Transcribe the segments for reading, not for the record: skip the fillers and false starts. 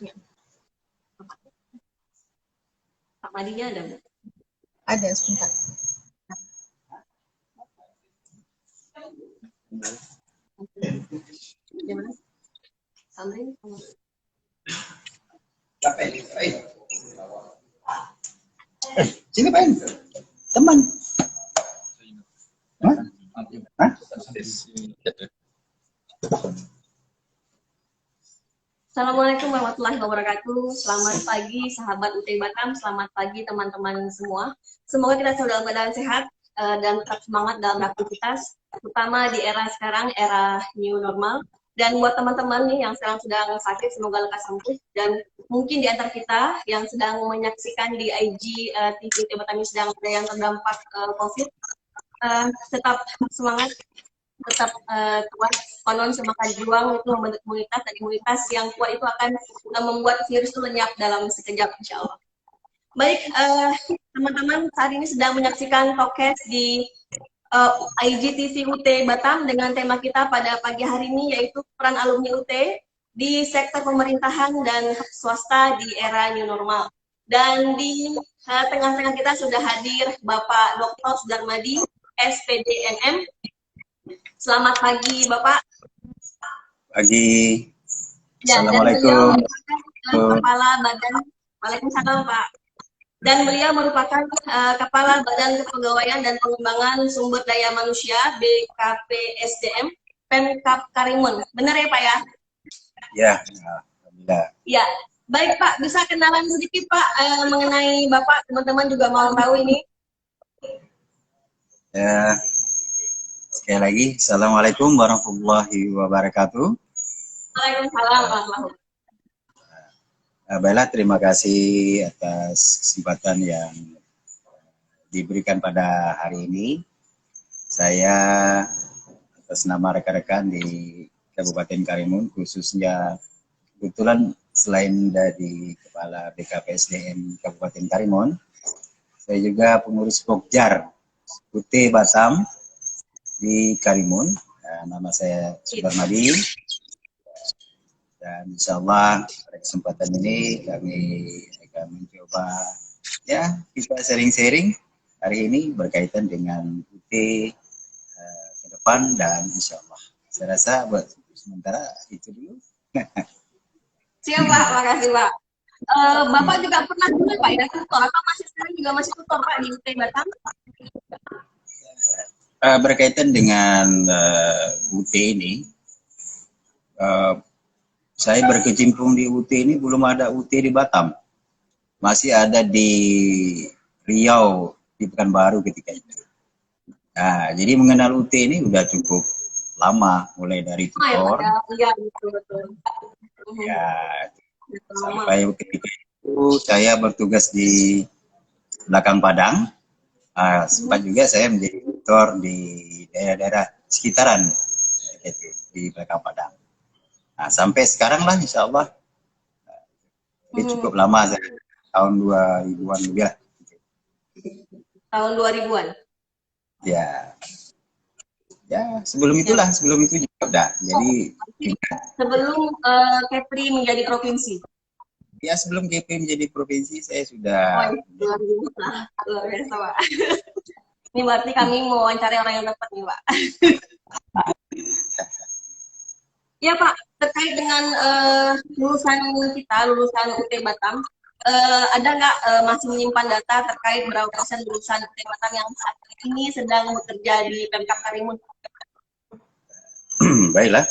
Ya. Pak Madinya ada, Bu? Ada, sebentar. Gimana? Sampai sini Pak, teman. Hah? Hah? Assalamualaikum warahmatullahi wabarakatuh. Selamat pagi sahabat UT Batam, selamat pagi teman-teman semua. Semoga kita selalu dalam keadaan sehat dan tetap semangat dalam beraktivitas, terutama di era sekarang, era new normal. Dan buat teman-teman nih yang sekarang sedang sakit, semoga lekas sembuh. Dan mungkin di antara kita yang sedang menyaksikan di IG TV UT Batam ini sedang ada yang terdampak COVID, tetap semangat, tetap kuat. Konon semakan juang itu membentuk imunitas, dan imunitas yang kuat itu akan membuat virus itu lenyap dalam sekejap, insya Allah. Baik, teman-teman saat ini sedang menyaksikan Tokes di IGTV UT Batam dengan tema kita pada pagi hari ini, yaitu peran alumni UT di sektor pemerintahan dan swasta di era new normal. Dan di tengah-tengah kita sudah hadir Bapak Dr. Sudarmadi, SPDNM. Selamat pagi, Bapak. Pagi. Ya, Assalamualaikum. Kepala Badan, Waalaikumsalam, Pak. Dan beliau merupakan Kepala Badan Kepegawaian dan Pengembangan Sumber Daya Manusia BKPSDM Pemkab Karimun. Benar ya, Pak ya? Ya, alhamdulillah. Ya, baik Pak. Bisa kenalan sedikit Pak mengenai Bapak, teman-teman juga mau tahu ini. Ya, sekali lagi, Assalamualaikum warahmatullahi wabarakatuh. Waalaikumsalam warahmatullahi. Baiklah, terima kasih atas kesempatan yang diberikan pada hari ini. Saya atas nama rekan-rekan di Kabupaten Karimun, khususnya kebetulan selain dari Kepala BKPSDM Kabupaten Karimun, saya juga pengurus Pokjar UT Batam di Karimun. Nama saya Sudarmadi. Dan insya Allah pada kesempatan ini kami akan mencoba ya kita sharing-sharing hari ini berkaitan dengan UT ke depan, dan insya Allah saya rasa buat sementara itu dulu. Siap Pak, makasih Pak. Bapak juga pernah dulu Pak ya tutor, atau masih sekarang juga masih tutor Pak di UT Batam? Berkaitan dengan UT ini, saya berkecimpung di UT ini belum ada UT di Batam. Masih ada di Riau, di Pekanbaru ketika itu. Nah, jadi mengenal UT ini udah cukup lama, mulai dari tutor. Iya, betul. Ya, sampai ketika itu saya bertugas di belakang Padang. Sempat juga saya menjadi tutor di daerah-daerah sekitaran di belakang Padang. Nah, sampai sekarang lah insya Allah. Jadi cukup lama saya, tahun 2000-an lebih lah. Tahun 2000-an? Ya, sebelum itu juga udah. Jadi sebelum Kepri menjadi provinsi? Ya, sebelum Kepri menjadi provinsi saya sudah. Luar biasa Pak. Ini berarti kami mau wawancara orang yang tepat nih Pak. Ya Pak, terkait dengan lulusan UT Batam, ada nggak masih menyimpan data terkait berapa persen lulusan UT Batam yang saat ini sedang bekerja di Pemkab Karimun? Baiklah,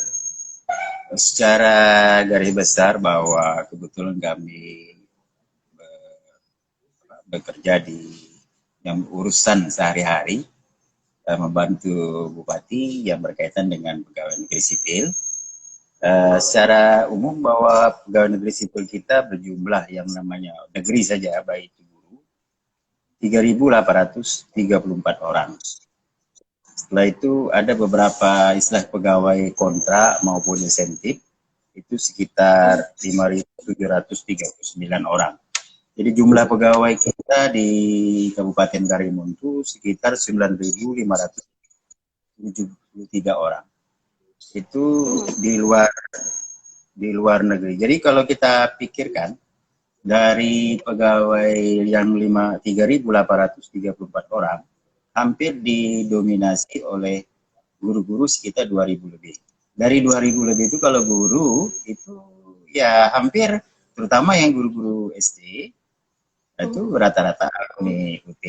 secara garis besar bahwa kebetulan kami bekerja di yang urusan sehari-hari, membantu Bupati yang berkaitan dengan pegawai negeri sipil. Secara umum bahwa pegawai negeri sipil kita berjumlah yang namanya negeri saja, baik itu guru, 3.834 orang. Setelah itu ada beberapa istilah pegawai kontrak maupun insentif, itu sekitar 5.739 orang. Jadi jumlah pegawai kita di Kabupaten Karimun itu sekitar 9.573 orang. Itu di luar di luar negeri. Jadi kalau kita pikirkan dari pegawai yang 3.834 orang, hampir didominasi oleh guru-guru sekitar 2.000 lebih. Dari 2.000 lebih itu kalau guru itu ya hampir, terutama yang guru-guru SD itu rata-rata alumni UT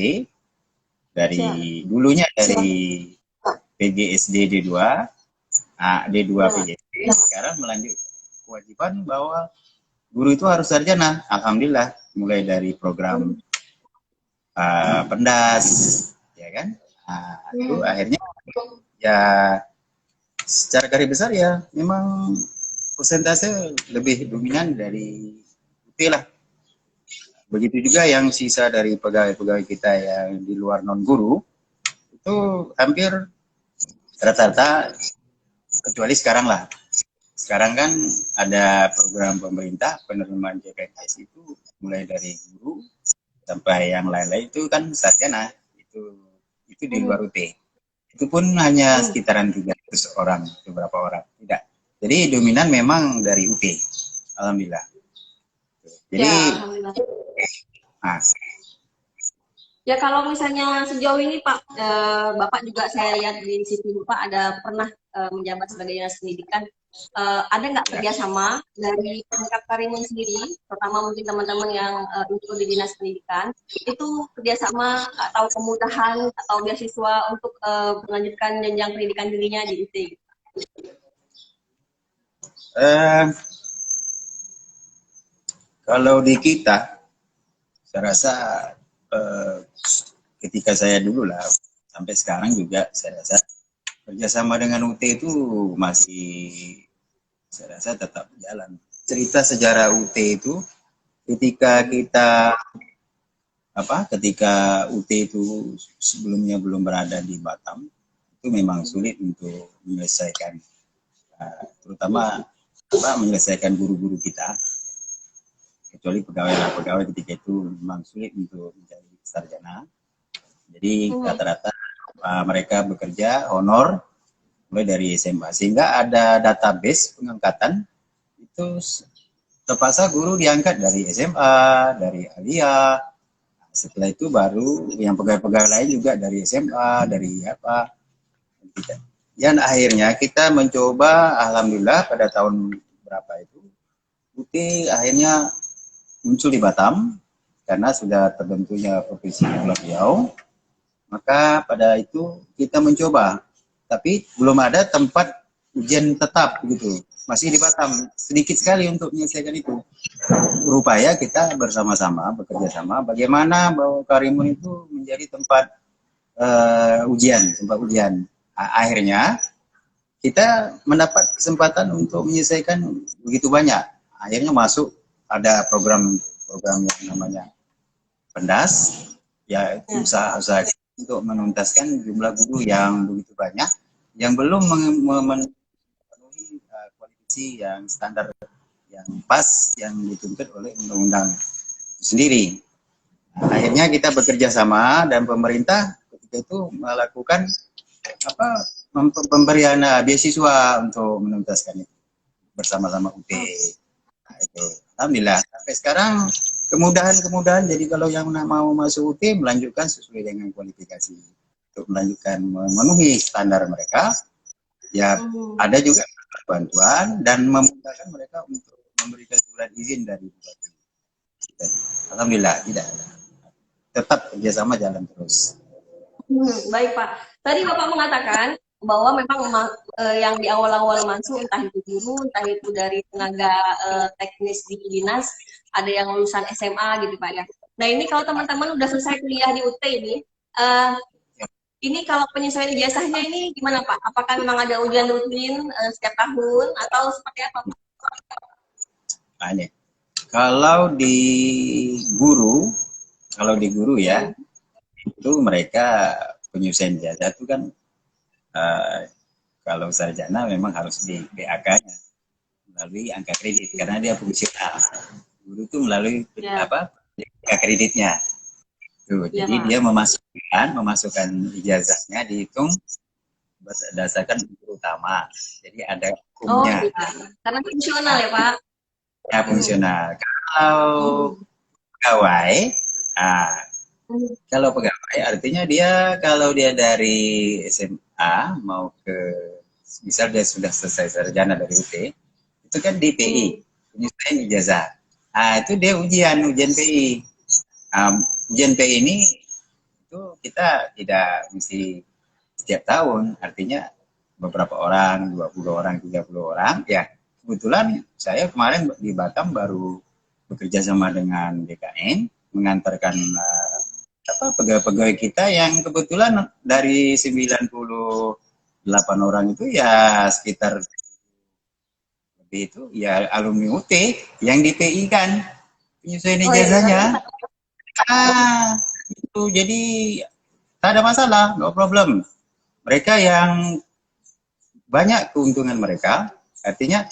dari dulunya dari PGSD D2, D2 PGSD, sekarang melanjut kewajiban bahwa guru itu harus sarjana. Alhamdulillah, mulai dari program pendas, ya kan? Itu akhirnya ya secara garis besar ya memang persentase lebih dominan dari UT lah. Begitu juga yang sisa dari pegawai-pegawai kita yang di luar non guru itu hampir rata-rata, kecuali sekarang lah. Sekarang kan ada program pemerintah penerimaan CPNS itu mulai dari guru sampai yang lain-lain itu kan sarjana, itu di luar UT. Itu pun hanya sekitaran 300 orang, beberapa orang, tidak. Jadi dominan memang dari UT, alhamdulillah. Jadi ya kalau misalnya sejauh ini Pak, Bapak juga saya lihat di CV Bapak ada pernah menjabat sebagai dinas pendidikan. Ada nggak kerjasama dari Pemkab Karimun sendiri, terutama mungkin teman-teman yang ikut di dinas pendidikan, itu kerjasama atau kemudahan atau beasiswa untuk melanjutkan jenjang pendidikan dirinya di UT? Kalau di kita, saya rasa ketika saya dulu lah, sampai sekarang juga saya rasa kerjasama dengan UT itu masih, saya rasa tetap jalan. Cerita sejarah UT itu ketika UT itu sebelumnya belum berada di Batam, itu memang sulit untuk menyelesaikan, terutama menyelesaikan guru-guru kita, kecuali pegawai ketika itu memang sulit untuk menjadi sarjana. Jadi rata-rata mereka bekerja honor mulai dari SMA, sehingga ada database pengangkatan itu terpaksa guru diangkat dari SMA, dari Alia. Setelah itu baru yang pegawai-pegawai lain juga dari SMA, dari apa. Dan akhirnya kita mencoba, alhamdulillah pada tahun berapa itu, UT akhirnya muncul di Batam karena sudah terbentuknya Provinsi Kepulauan Riau. Maka pada itu kita mencoba, tapi belum ada tempat ujian tetap gitu, masih di Batam, sedikit sekali untuk menyelesaikan itu. Berupaya kita bersama-sama bekerja sama bagaimana bahwa Karimun itu menjadi tempat tempat ujian. Akhirnya kita mendapat kesempatan untuk menyelesaikan begitu banyak. Akhirnya masuk ada program yang namanya pendas, ya itu usaha untuk menuntaskan jumlah guru yang begitu banyak yang belum memenuhi kualifikasi yang standar yang pas yang dituntut oleh undang-undang itu sendiri. Akhirnya kita bekerja sama dan pemerintah ketika itu melakukan pemberian beasiswa untuk menuntaskan itu bersama-sama UT. Itu alhamdulillah sampai sekarang kemudahan, jadi kalau yang mau masuk UT melanjutkan sesuai dengan kualifikasi untuk melanjutkan memenuhi standar mereka, ya ada juga bantuan dan memudahkan mereka untuk memberikan surat izin dari bupati. Alhamdulillah tidak ada, tetap kerjasama jalan terus. Baik Pak, tadi Bapak mengatakan bahwa memang yang di awal-awal masuk, entah itu guru, entah itu dari tenaga teknis di dinas, ada yang lulusan SMA gitu Pak ya. Nah ini kalau teman-teman udah selesai kuliah di UT ini kalau penyesuaian ijazahnya ini gimana Pak? Apakah memang ada ujian rutin setiap tahun atau seperti apa Pak? Kalau di guru ya, itu mereka penyesuaian ijazah itu kan kalau sarjana memang harus di PAK-nya melalui angka kredit karena dia fungsional. Guru itu melalui angka kreditnya. Tuh, jadi dia memasukkan ijazahnya dihitung berdasarkan utama. Jadi ada Oh hukumnya. iya, karena fungsional ya Pak. Ya, fungsional. Kalau pegawai, nah, kalau pegawai artinya dia kalau dia dari SMA mau ke, misal dia sudah selesai sarjana dari UT, itu kan di PI, penyesuaian ijazah. Nah, itu dia ujian PI. Ujian PI ini itu kita tidak mesti setiap tahun, artinya beberapa orang, 20 orang, 30 orang, ya kebetulan saya kemarin di Batam baru bekerja sama dengan BKN, mengantarkan pegawai-pegawai kita yang kebetulan dari 98 orang itu ya sekitar lebih itu ya alumni UT yang di PI kan penyesuaian ijazahnya. Itu jadi tak ada masalah, no problem. Mereka yang banyak keuntungan mereka, artinya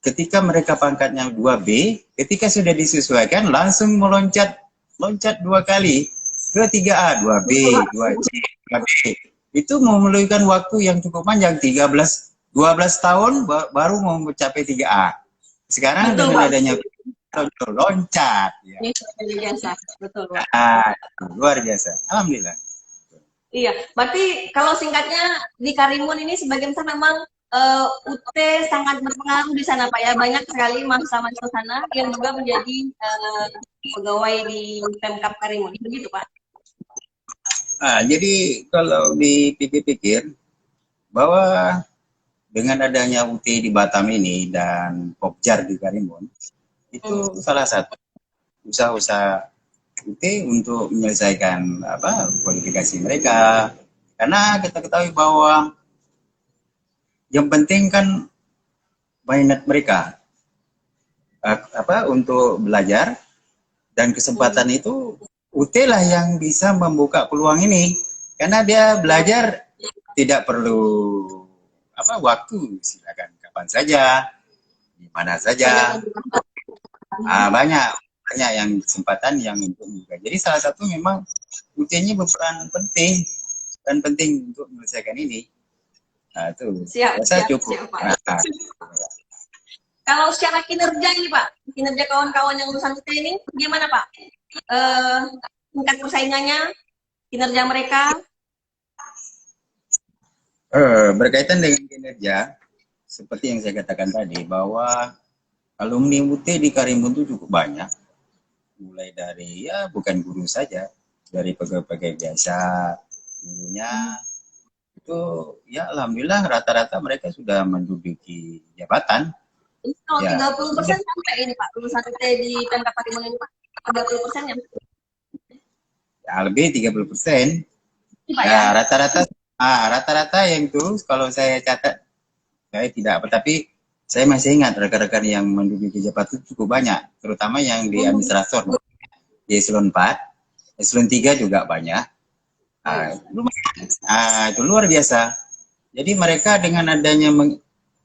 ketika mereka pangkatnya 2B, ketika sudah disesuaikan langsung loncat 2 kali ke 3A, 2B, 2C, 2B. Itu memerlukan waktu yang cukup panjang, 12 tahun baru mau mencapai 3A. Sekarang betul, dengan adanya loncat. Ya. Betul, luar biasa. Alhamdulillah. Iya, berarti kalau singkatnya di Karimun ini sebagian besar memang UT sangat berpengaruh di sana Pak ya, banyak sekali mahasiswa sana yang juga menjadi pegawai di Pemkab Karimun, begitu Pak? Jadi kalau dipikir-pikir bahwa dengan adanya UT di Batam ini dan Pokjar di Karimun, itu salah satu usaha-usaha UT untuk menyelesaikan kualifikasi mereka, karena kita ketahui bahwa yang penting kan minat mereka untuk belajar, dan kesempatan itu UT lah yang bisa membuka peluang ini, karena dia belajar tidak perlu waktu, silakan kapan saja, di mana saja, banyak yang kesempatan yang untuk membuka. Jadi salah satu memang UT-nya berperan penting dan penting untuk menyelesaikan ini. Nah, itu saya cukup. Kalau secara kinerja ini Pak, kinerja kawan-kawan yang lulusan UT ini gimana Pak? Tingkat persaingannya, kinerja mereka? Berkaitan dengan kinerja, seperti yang saya katakan tadi, bahwa alumni UT di Karimun itu cukup banyak. Mulai dari bukan guru saja, dari pegawai-pegawai biasa dulunya itu alhamdulillah rata-rata mereka sudah menduduki jabatan. Kalau 30% sampai ini Pak, lulusan UT di Pemkab Karimun ini Pak, 30% ya? Ya lebih 30%. Ya rata-rata yang itu kalau saya catat, saya tidak tapi saya masih ingat rekan-rekan yang menduduki jabatan cukup banyak, terutama yang di administrator, di eselon 4, eselon 3 juga banyak. Itu luar biasa. Jadi mereka dengan adanya,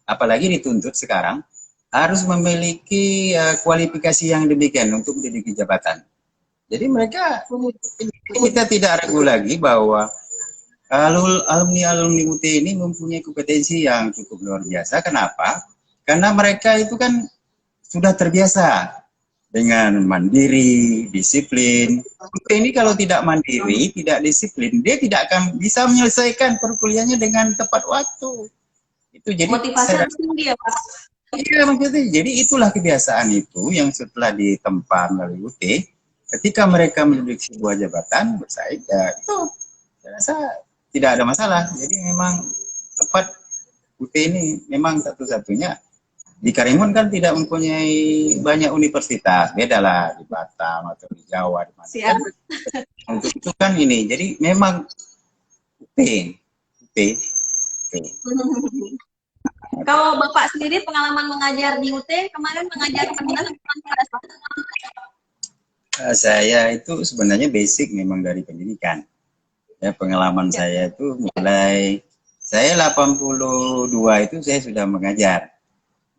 apalagi dituntut sekarang, harus memiliki kualifikasi yang demikian untuk menduduki jabatan. Jadi mereka, kita tidak ragu lagi bahwa alumni UT ini mempunyai kompetensi yang cukup luar biasa. Kenapa? Karena mereka itu kan sudah terbiasa dengan mandiri, disiplin. UT ini kalau tidak mandiri, tidak disiplin, dia tidak akan bisa menyelesaikan perkuliahannya dengan tepat waktu. Itu jadi motivasi tinggi ya Pak. Iya, maksudnya. Jadi itulah kebiasaan itu yang setelah ditempa melalui UT, ketika mereka menduduki sebuah jabatan bersaing, ya itu saya rasa tidak ada masalah. Jadi memang tepat UT ini memang satu-satunya. Di Karimun kan tidak mempunyai banyak universitas, beda lah di Batam atau di Jawa, di mana. Kan, untuk itu kan ini, jadi memang UT. Kalau Bapak sendiri pengalaman mengajar di UT, kemarin mengajar pendidikan pada saat saya itu sebenarnya basic memang dari pendidikan. Ya, pengalaman saya itu mulai, saya 82 itu saya sudah mengajar.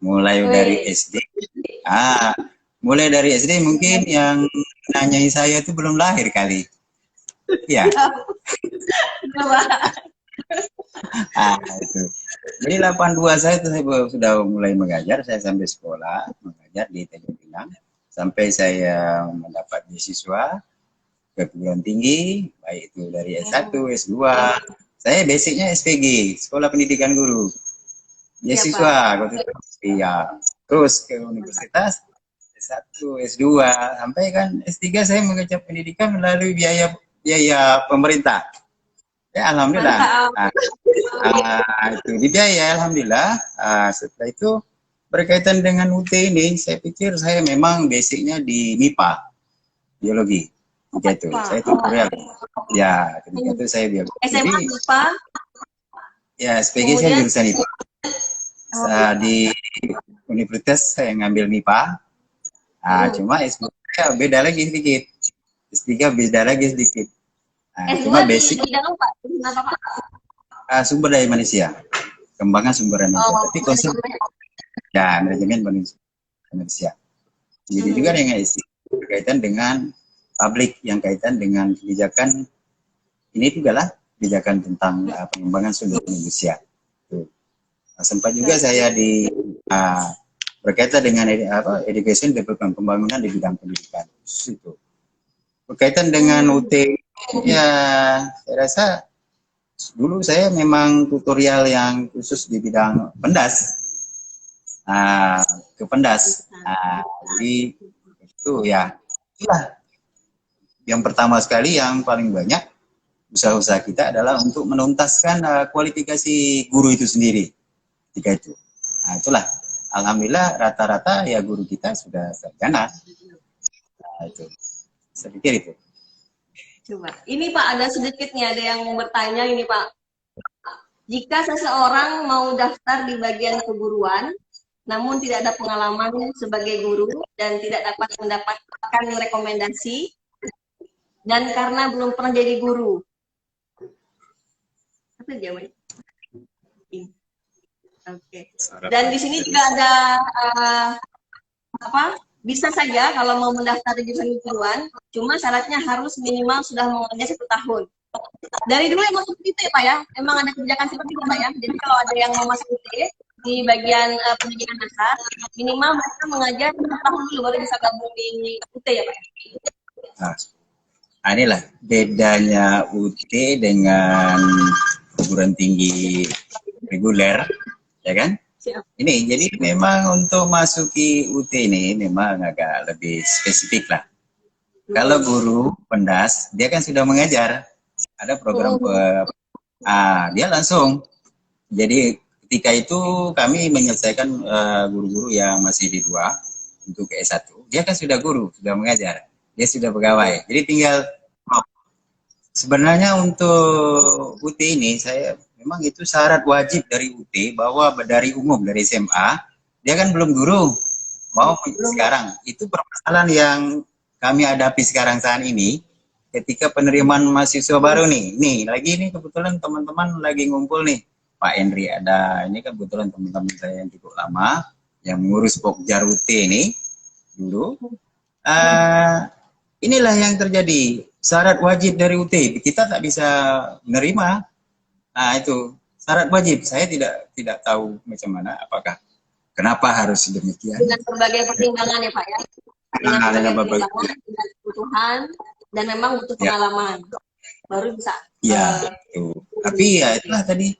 Mulai dari SD. Mulai dari SD mungkin yang nanyai saya itu belum lahir kali. Ya. Itu. Jadi 82 saya itu saya sudah mulai mengajar, saya sampai sekolah mengajar di Tanjung Pinang sampai saya mendapat beasiswa ke perguruan tinggi, baik itu dari S1, S2. Saya basicnya SPG, Sekolah Pendidikan Guru. Beasiswa, iya. Terus ke universitas S1, S2, sampai kan S3 saya mengejar pendidikan melalui biaya biaya pemerintah. Ya, alhamdulillah. Mantap. Itu dibiayai, alhamdulillah. Setelah itu berkaitan dengan UT ini, saya pikir saya memang basicnya di MIPA, biologi. Ketika itu, saya tutorial. Ya, ketika itu saya biologi. SMA Jadi, MIPA. ya, SPG saya jurusan IPA. Di universitas saya ngambil MIPA. Cuma S2 beda lagi sedikit. S3 beda lagi sedikit. Cuma basic. Sumber daya manusia, kembangan sumber daya manusia. Tapi konsep ya manajemen manusia. Jadi juga dengan isi berkaitan dengan publik yang kaitan dengan kebijakan ini juga lah kebijakan tentang pengembangan sumber daya manusia. Sempat juga saya di berkaitan dengan education development, pembangunan di bidang pendidikan. Itu berkaitan dengan UT ya saya rasa dulu saya memang tutorial yang khusus di bidang pendas, ke pendas. Jadi itu ya, itulah yang pertama sekali yang paling banyak usaha-usaha kita adalah untuk menuntaskan kualifikasi guru itu sendiri. Ketika itu, itulah alhamdulillah rata-rata ya guru kita sudah sarjana. Itu, saya pikir itu. Coba. Ini Pak, ada sedikit nih, ada yang bertanya ini Pak. Jika seseorang mau daftar di bagian keguruan, namun tidak ada pengalaman sebagai guru dan tidak dapat mendapatkan rekomendasi, dan karena belum pernah jadi guru. Apa jawabannya? Oke. Dan di sini juga ada bisa saja kalau mau mendaftar di jurusan keguruan, cuma syaratnya harus minimal sudah mengajar 1 tahun. Dari dulu emang seperti itu ya Pak ya? Emang ada kebijakan seperti itu Pak ya? Jadi kalau ada yang mau masuk UT di bagian pendidikan dasar, minimal mereka mengajar 1 tahun dulu baru bisa gabung di UT ya Pak ya? Inilah bedanya UT dengan perguruan tinggi reguler, ya kan? Ini jadi memang untuk masuki UT ini memang agak lebih spesifik lah. Kalau guru pendas dia kan sudah mengajar, ada program dia langsung. Jadi ketika itu kami menyelesaikan guru-guru yang masih di 2 untuk ke S1, dia kan sudah guru, sudah mengajar, dia sudah pegawai. Jadi tinggal sebenarnya untuk UT ini saya memang itu syarat wajib dari UT bahwa dari umum dari SMA dia kan belum guru mau sekarang. Itu permasalahan yang kami hadapi sekarang saat ini ketika penerimaan mahasiswa baru nih lagi nih kebetulan teman-teman lagi ngumpul nih Pak Henry ada ini kan kebetulan teman-teman saya yang cukup lama yang mengurus Pokjar UT ini dulu. Inilah yang terjadi, syarat wajib dari UT kita tak bisa menerima. Itu syarat wajib. Saya tidak tahu macam mana, apakah kenapa harus demikian. Dengan berbagai pertimbangan ya Pak ya. Dengan berbagai pertimbangan, dengan kebutuhan dan memang butuh pengalaman baru bisa. Ya, tapi ya itulah tadi.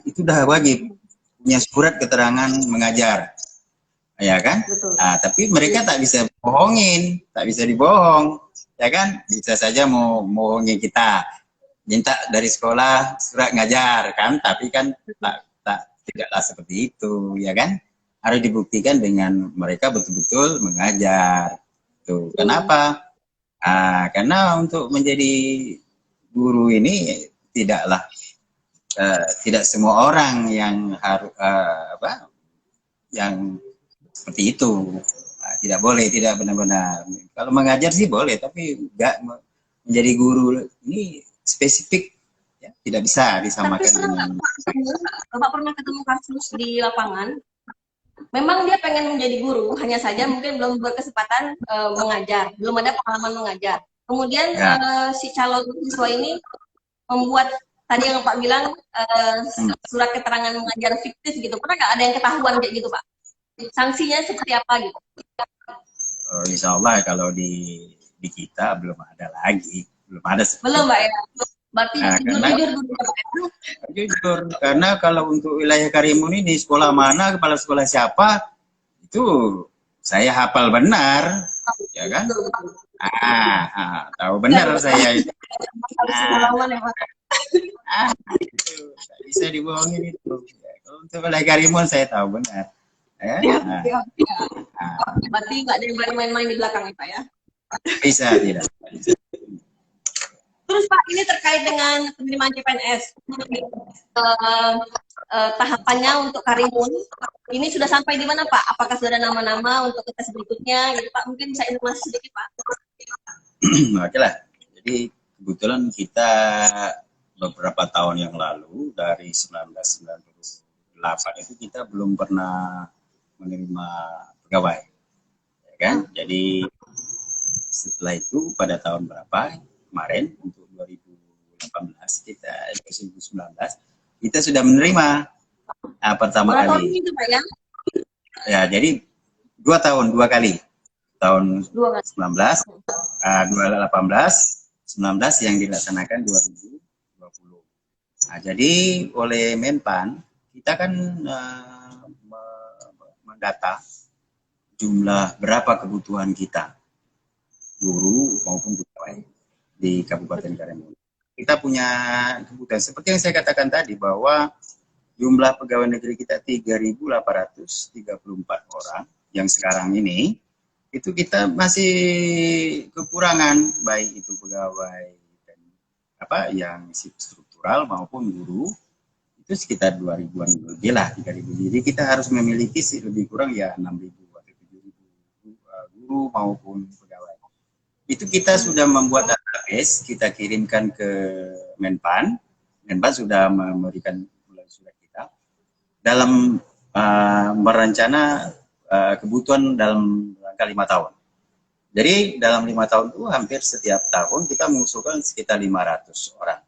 Itu udah wajib punya surat keterangan mengajar, ya kan? Tapi mereka tak bisa bohongin, tak bisa dibohong, ya kan? Bisa saja mau bohongin kita. Minta dari sekolah surat ngajar kan, tapi kan tidaklah seperti itu, ya kan? Harus dibuktikan dengan mereka betul-betul mengajar. Tuh, kenapa? Karena untuk menjadi guru ini tidak semua orang yang harus yang seperti itu. Tidak boleh, tidak benar-benar. Kalau mengajar sih boleh, tapi enggak menjadi guru ini spesifik ya, tidak bisa disamakan dengan. Bapak pernah ketemu kasus di lapangan, memang dia pengen menjadi guru, hanya saja mungkin belum berkesempatan mengajar, belum ada pengalaman mengajar. Kemudian si calon siswa ini membuat tadi yang Pak bilang surat keterangan mengajar fiktif gitu, pernah nggak ada yang ketahuan kayak gitu Pak? Sanksinya seperti apa gitu? Insya Allah kalau di kita belum ada lagi, belum ada Belum Mbak ya? Berarti jujur-jujur dulu ya Pak ya? Jujur, karena kalau untuk wilayah Karimun ini sekolah mana, kepala sekolah siapa, itu saya hafal benar, ya kan? Tahu benar saya itu. Pengalaman ya Pak. Itu bisa dibohongin itu. Ya, kalau untuk wilayah Karimun saya tahu benar. Ya, berarti nggak ada yang berani main-main di belakang ya Pak ya? Bisa tidak? Bisa. Terus Pak, ini terkait dengan penerimaan CPNS. Tahapannya untuk Karimun, ini sudah sampai di mana Pak? Apakah sudah ada nama-nama untuk tes berikutnya? Gitu Pak, mungkin bisa informasi sedikit Pak. Oke lah. Jadi kebetulan kita beberapa tahun yang lalu, dari 1998 itu kita belum pernah menerima pegawai. Ya kan? Jadi setelah itu pada tahun berapa? Kemarin untuk 2018 kita 2019 kita sudah menerima pertama kali. Itu, Pak, ya? Ya, jadi 2 tahun 2 kali. Tahun 19, 2018, 19 yang dilaksanakan 2020. Nah, jadi oleh Menpan kita kan mendata jumlah berapa kebutuhan kita guru maupun pegawai di Kabupaten Karimun. Kita punya kebutuhan seperti yang saya katakan tadi bahwa jumlah pegawai negeri kita 3.834 orang yang sekarang ini itu kita masih kekurangan baik itu pegawai dan yang struktural maupun guru itu sekitar 2.000-an lebih lah 3.000. Jadi kita harus memiliki lebih kurang ya 6.000 atau 7.000 guru maupun pegawai. Itu kita sudah membuat database, kita kirimkan ke Menpan. Menpan sudah memberikan surat kita dalam merencana kebutuhan dalam rangka 5 tahun. Jadi dalam 5 tahun itu hampir setiap tahun kita mengusulkan sekitar 500 orang.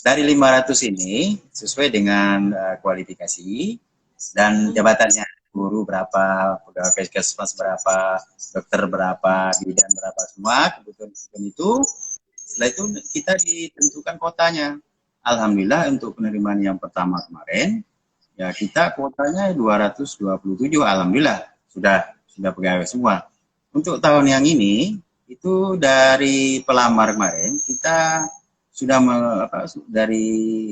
Dari 500 ini sesuai dengan kualifikasi dan jabatannya. Guru berapa, pegawai puskesmas berapa, dokter berapa, bidan berapa, semua kebutuhan itu. Setelah itu kita ditentukan kotanya. Alhamdulillah untuk penerimaan yang pertama kemarin, ya kita kuotanya 227, alhamdulillah sudah pegawai semua. Untuk tahun yang ini itu dari pelamar kemarin kita sudah dari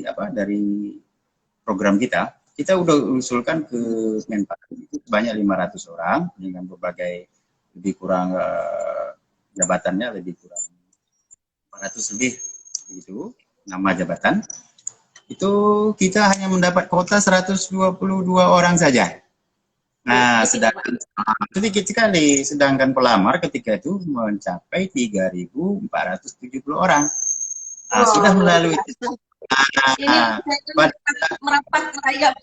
program kita udah usulkan ke Menpan itu sebanyak 500 orang dengan berbagai lebih kurang jabatannya lebih kurang 400 lebih begitu nama jabatan. Itu kita hanya mendapat kuota 122 orang saja. Nah, sedangkan sedikit sekali, sedangkan pelamar ketika itu mencapai 3.470 orang. Nah, sudah melalui merapat merayap.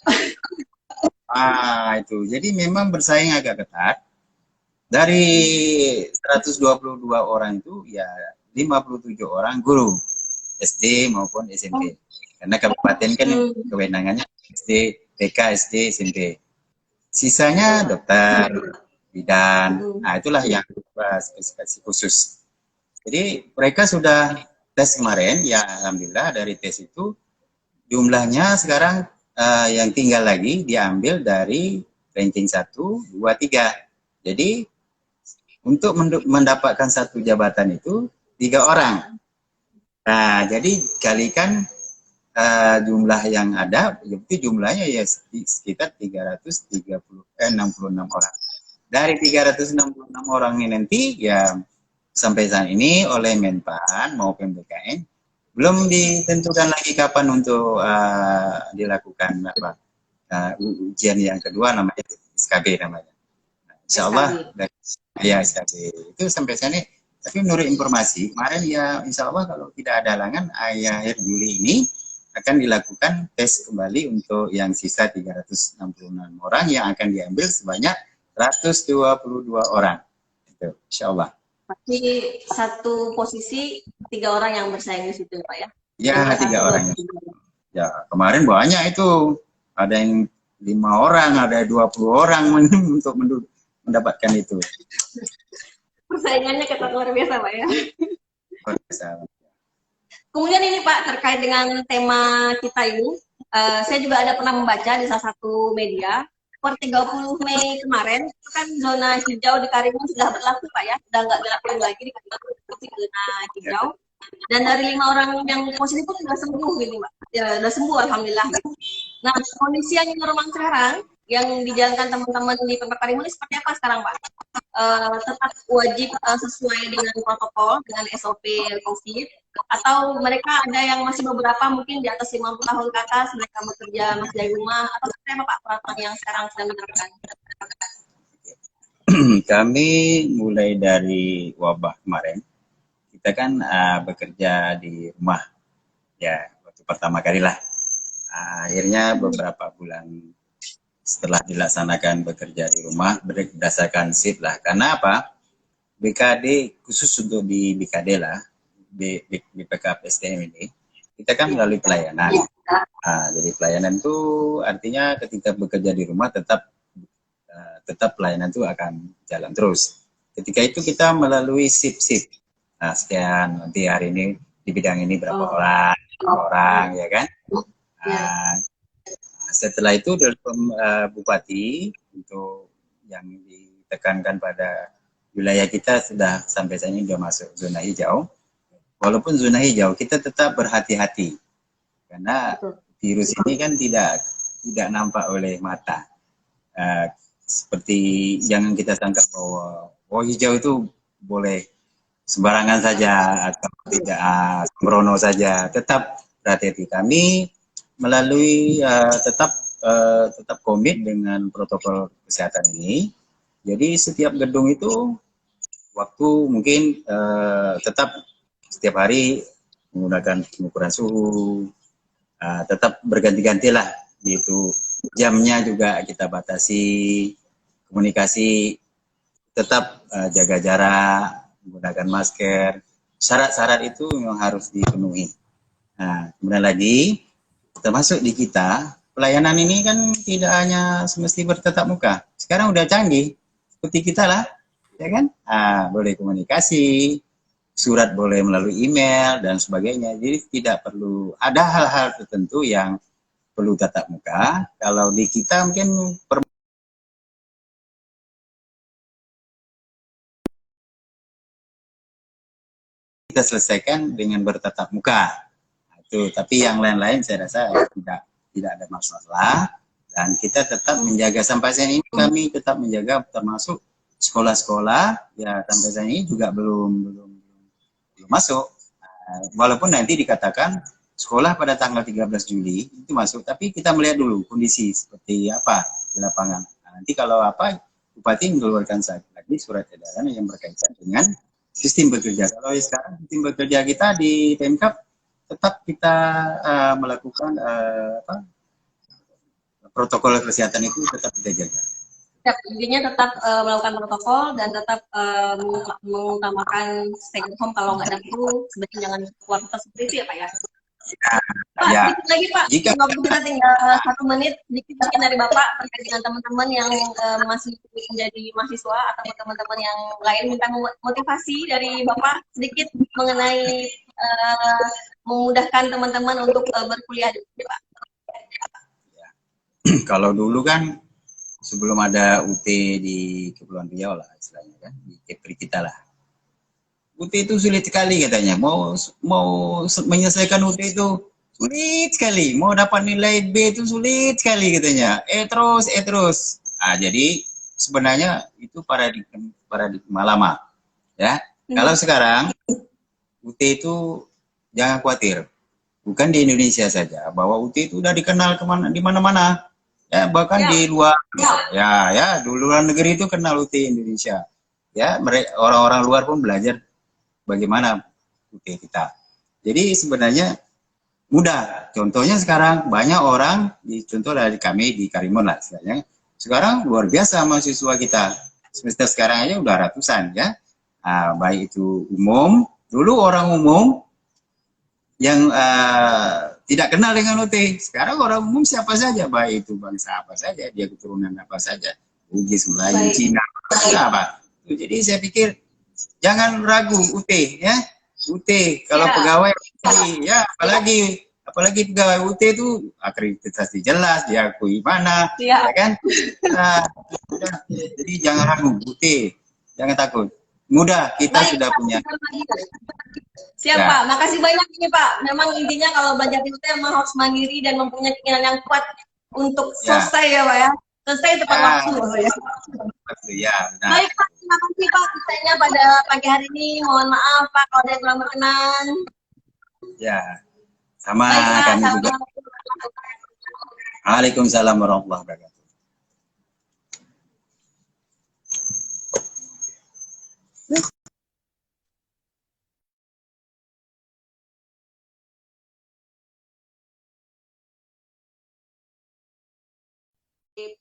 Itu. Jadi memang bersaing agak ketat. Dari 122 orang itu ya 57 orang guru SD maupun SMP. Karena kabupaten kan kewenangannya SD, TK, SD, SMP. Sisanya dokter, bidan. Nah, itulah yang spesifikasi khusus. Jadi mereka sudah tes kemarin, ya alhamdulillah dari tes itu jumlahnya sekarang yang tinggal lagi diambil dari ranking 1, 2, 3. Jadi untuk mendapatkan satu jabatan itu 3 orang. Nah, jadi kalikan jumlah yang ada, itu jumlahnya ya sekitar 66 orang. Dari 366 orang ini nanti ya sampai saat ini oleh Menpan maupun BKN belum ditentukan lagi kapan untuk dilakukan ujian yang kedua namanya SKB namanya. Nah, insya Allah ya SKB itu sampai sana. Tapi menurut informasi kemarin ya insya Allah kalau tidak ada halangan akhir Juli ini akan dilakukan tes kembali untuk yang sisa 366 orang yang akan diambil sebanyak 122 orang. Itu insya Allah. Pasti satu posisi 3 orang yang bersaing di situ Pak ya? Ya 3 orang. Ya, kemarin banyak itu. Ada yang 5 orang, ada 20 orang untuk mendapatkan itu. Persaingannya ketat luar biasa, Pak ya. Luar biasa. Kemudian ini Pak, terkait dengan tema kita ini, saya juga ada pernah membaca di salah satu media, per 30 Mei kemarin, itu kan zona hijau di Karimun sudah berlaku Pak ya, sudah nggak dilakukan lagi di Karimun zona hijau. Dan dari 5 orang yang positif pun sudah sembuh gitu Pak, ya sudah sembuh alhamdulillah. Nah kondisi yang normal sekarang, yang dijalankan teman-teman di Pemkab Karimun ini seperti apa sekarang Pak? Tetap wajib sesuai dengan protokol, dengan SOP COVID, atau mereka ada yang masih beberapa mungkin di atas 50 tahun ke atas, mereka bekerja masih dari rumah, atau seperti apa Pak peraturan yang sekarang sedang diterapkan? Kami mulai dari wabah kemarin, kita kan bekerja di rumah, ya waktu pertama kali lah. Akhirnya beberapa bulan setelah dilaksanakan bekerja di rumah berdasarkan shift lah. Karena apa? BKD khusus untuk di BKD lah, di BPK STM ini, kita kan melalui pelayanan. Jadi pelayanan itu artinya ketika bekerja di rumah tetap pelayanan itu akan jalan terus. Ketika itu kita melalui shift. Nah, sekian nanti hari ini di bidang ini berapa orang, ya kan? Setelah itu dari Bupati untuk yang ditekankan pada wilayah kita sudah sampai saat ini sudah masuk zona hijau. Walaupun zona hijau kita tetap berhati-hati karena virus ini kan tidak nampak oleh mata. Seperti jangan kita sangka bahwa hijau itu boleh sembarangan saja atau tidak sembrono saja. Tetap berhati-hati. Kami melalui tetap komit dengan protokol kesehatan ini. Jadi setiap gedung itu waktu mungkin tetap setiap hari menggunakan pengukuran suhu, tetap berganti-gantilah gitu. Jamnya juga kita batasi, komunikasi tetap jaga jarak, menggunakan masker. Syarat-syarat itu memang harus dipenuhi. Nah, kemudian lagi termasuk di kita, pelayanan ini kan tidak hanya semesti bertatap muka. Sekarang udah canggih, seperti kita lah, ya kan? Boleh komunikasi, surat boleh melalui email, dan sebagainya. Jadi tidak perlu, ada hal-hal tertentu yang perlu tatap muka. Kalau di kita mungkin kita selesaikan dengan bertatap muka. Itu, tapi yang lain-lain saya rasa tidak ada masalah, dan kita tetap menjaga sampai saat ini kami tetap menjaga termasuk sekolah-sekolah ya sampai saat ini juga belum masuk. Walaupun nanti dikatakan sekolah pada tanggal 13 Juli itu masuk, tapi kita melihat dulu kondisi seperti apa di lapangan. Nanti kalau apa Bupati mengeluarkan lagi surat edaran yang berkaitan dengan sistem bekerja. Kalau sekarang sistem bekerja kita di Pemkab tetap kita melakukan protokol kesehatan itu tetap kita jaga. Intinya tetap melakukan protokol dan tetap mengutamakan stay at home. Kalau nggak ada perlu sebaiknya jangan keluar kota seperti itu ya Pak ya. Pak, ya. sedikit lagi Pak, waktu kita tinggal 1 menit, sedikit mungkin dari Bapak terkait dengan teman-teman yang masih menjadi mahasiswa atau teman-teman yang lain, minta motivasi dari Bapak sedikit mengenai memudahkan teman-teman untuk berkuliah di Pak. Kalau dulu kan sebelum ada UT di Kepulauan Riau lah istilahnya kan, di Kepri kita lah. UT itu sulit sekali katanya. Mau menyelesaikan UT itu sulit sekali. Mau dapat nilai B itu sulit sekali katanya. Terus. Jadi sebenarnya itu paradigma lama. Ya. Kalau sekarang UT itu jangan khawatir. Bukan di Indonesia saja, bahwa UT itu udah dikenal di mana-mana. Ya, bahkan di luar di luar negeri itu kenal UT Indonesia. Ya, orang-orang luar pun belajar bagaimana UT kita. Jadi sebenarnya mudah. Contohnya sekarang banyak orang, contoh dari kami di Karimun lah istilahnya. Sekarang luar biasa mahasiswa kita. Semester sekarang aja udah ratusan ya. Baik itu umum, dulu orang umum yang tidak kenal dengan UT. Sekarang orang umum siapa saja, baik itu bangsa apa saja, dia keturunan apa saja, Bugis, Melayu, Cina, apa. Jadi saya pikir jangan ragu UT ya. UT kalau pegawai ya, apalagi pegawai UT itu akreditasi jelas, diakui mana, ya kan? Nah, jadi jangan ragu UT, jangan takut. Mudah, kita sudah punya. Siap ya. Pak, makasih banyak ini Pak. Memang intinya kalau belajar itu memang harus mandiri dan mempunyai keinginan yang kuat untuk selesai ya Pak ya. Selesai tepat waktu ya. Ya, benar. Baik Pak, terima kasih Pak kisahnya pada pagi hari ini. Mohon maaf Pak kalau ada yang kurang berkenan. Ya, sama kami juga. Waalaikumsalam warahmatullahi wabarakatuh.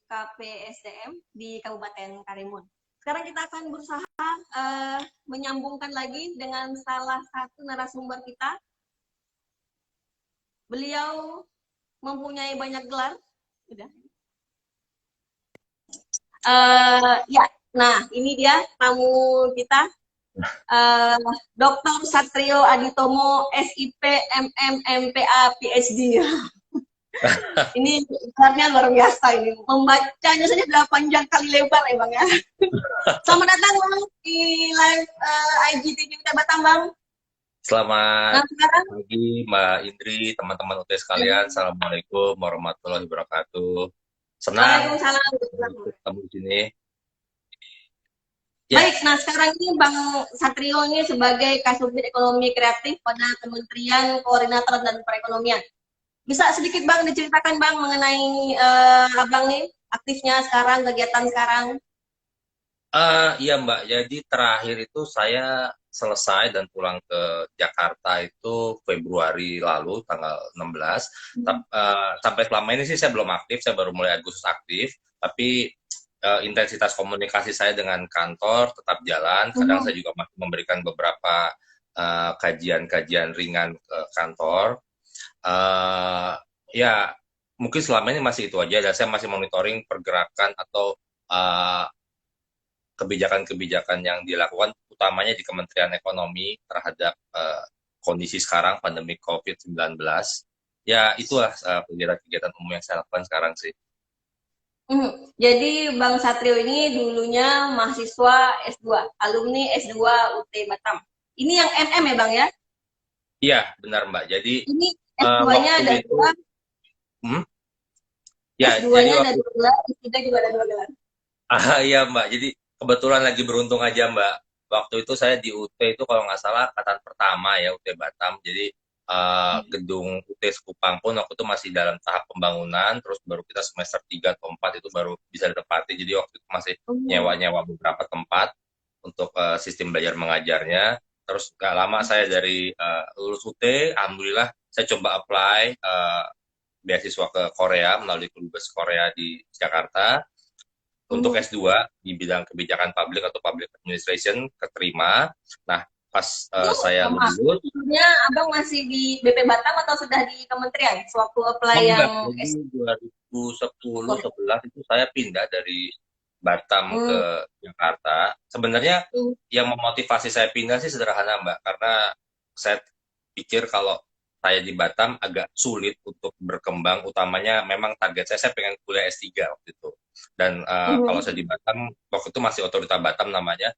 KPSDM di Kabupaten Karimun. Sekarang kita akan berusaha menyambungkan lagi dengan salah satu narasumber kita. Beliau mempunyai banyak gelar. Udah. Ya, nah ini dia tamu kita. Dr. Satrio Aditomo, SIP, MM, MPA, PhD. Ini gelarnya luar biasa ini. Membacanya saja sudah panjang kali lebar ya Bang ya. Selamat datang Bang di live IGTV Uteh Batam Bang. Selamat pagi Mbak Indri, teman-teman UT sekalian. Assalamualaikum warahmatullahi wabarakatuh. Senang ketemu di sini. Baik, nah sekarang ini Bang Satrio ini sebagai Kasubdit Ekonomi Kreatif pada Kementerian Koordinator dan Perekonomian. Bisa sedikit Bang diceritakan Bang mengenai Abang nih aktifnya sekarang, kegiatan sekarang? Iya Mbak, jadi terakhir itu saya selesai dan pulang ke Jakarta itu Februari lalu, tanggal 16. Sampai selama ini sih saya belum aktif, saya baru mulai Agustus aktif, tapi intensitas komunikasi saya dengan kantor tetap jalan. Kadang saya juga masih memberikan beberapa kajian-kajian ringan ke kantor. Ya mungkin selama ini masih itu aja, dan saya masih monitoring pergerakan atau kebijakan-kebijakan yang dilakukan utamanya di Kementerian Ekonomi terhadap kondisi sekarang pandemi COVID-19. Ya itulah kegiatan-kegiatan umum yang saya lakukan sekarang sih. Jadi Bang Satrio ini dulunya mahasiswa S2, alumni S2 UT Batam. Ini yang MM ya Bang ya? Iya benar Mbak, jadi ini S2-nya ada dua. Ya, S2-nya ada dua gelar, S3 juga ada dua gelar. Iya Mbak, jadi kebetulan lagi beruntung aja Mbak. Waktu itu saya di UT itu kalau nggak salah angkatan pertama ya, UT Batam. Jadi gedung UT Sekupang pun waktu itu masih dalam tahap pembangunan, terus baru kita semester 3 atau 4 itu baru bisa ditempati. Jadi waktu itu masih nyewa-nyewa beberapa tempat untuk sistem belajar mengajarnya. Terus gak lama saya dari lulus UT, alhamdulillah saya coba apply beasiswa ke Korea melalui Kedubes Korea di Jakarta untuk S2 di bidang kebijakan publik atau public administration, keterima. Nah, pas saya lulus, sebelumnya Abang masih di BP Batam atau sudah di kementerian sewaktu apply yang S2 2010-11 itu saya pindah dari Batam ke Jakarta. Sebenarnya yang memotivasi saya pindah sih sederhana Mbak, karena saya pikir kalau saya di Batam agak sulit untuk berkembang, utamanya memang target saya pengen kuliah S3 waktu itu. Dan kalau saya di Batam, waktu itu masih Otorita Batam namanya,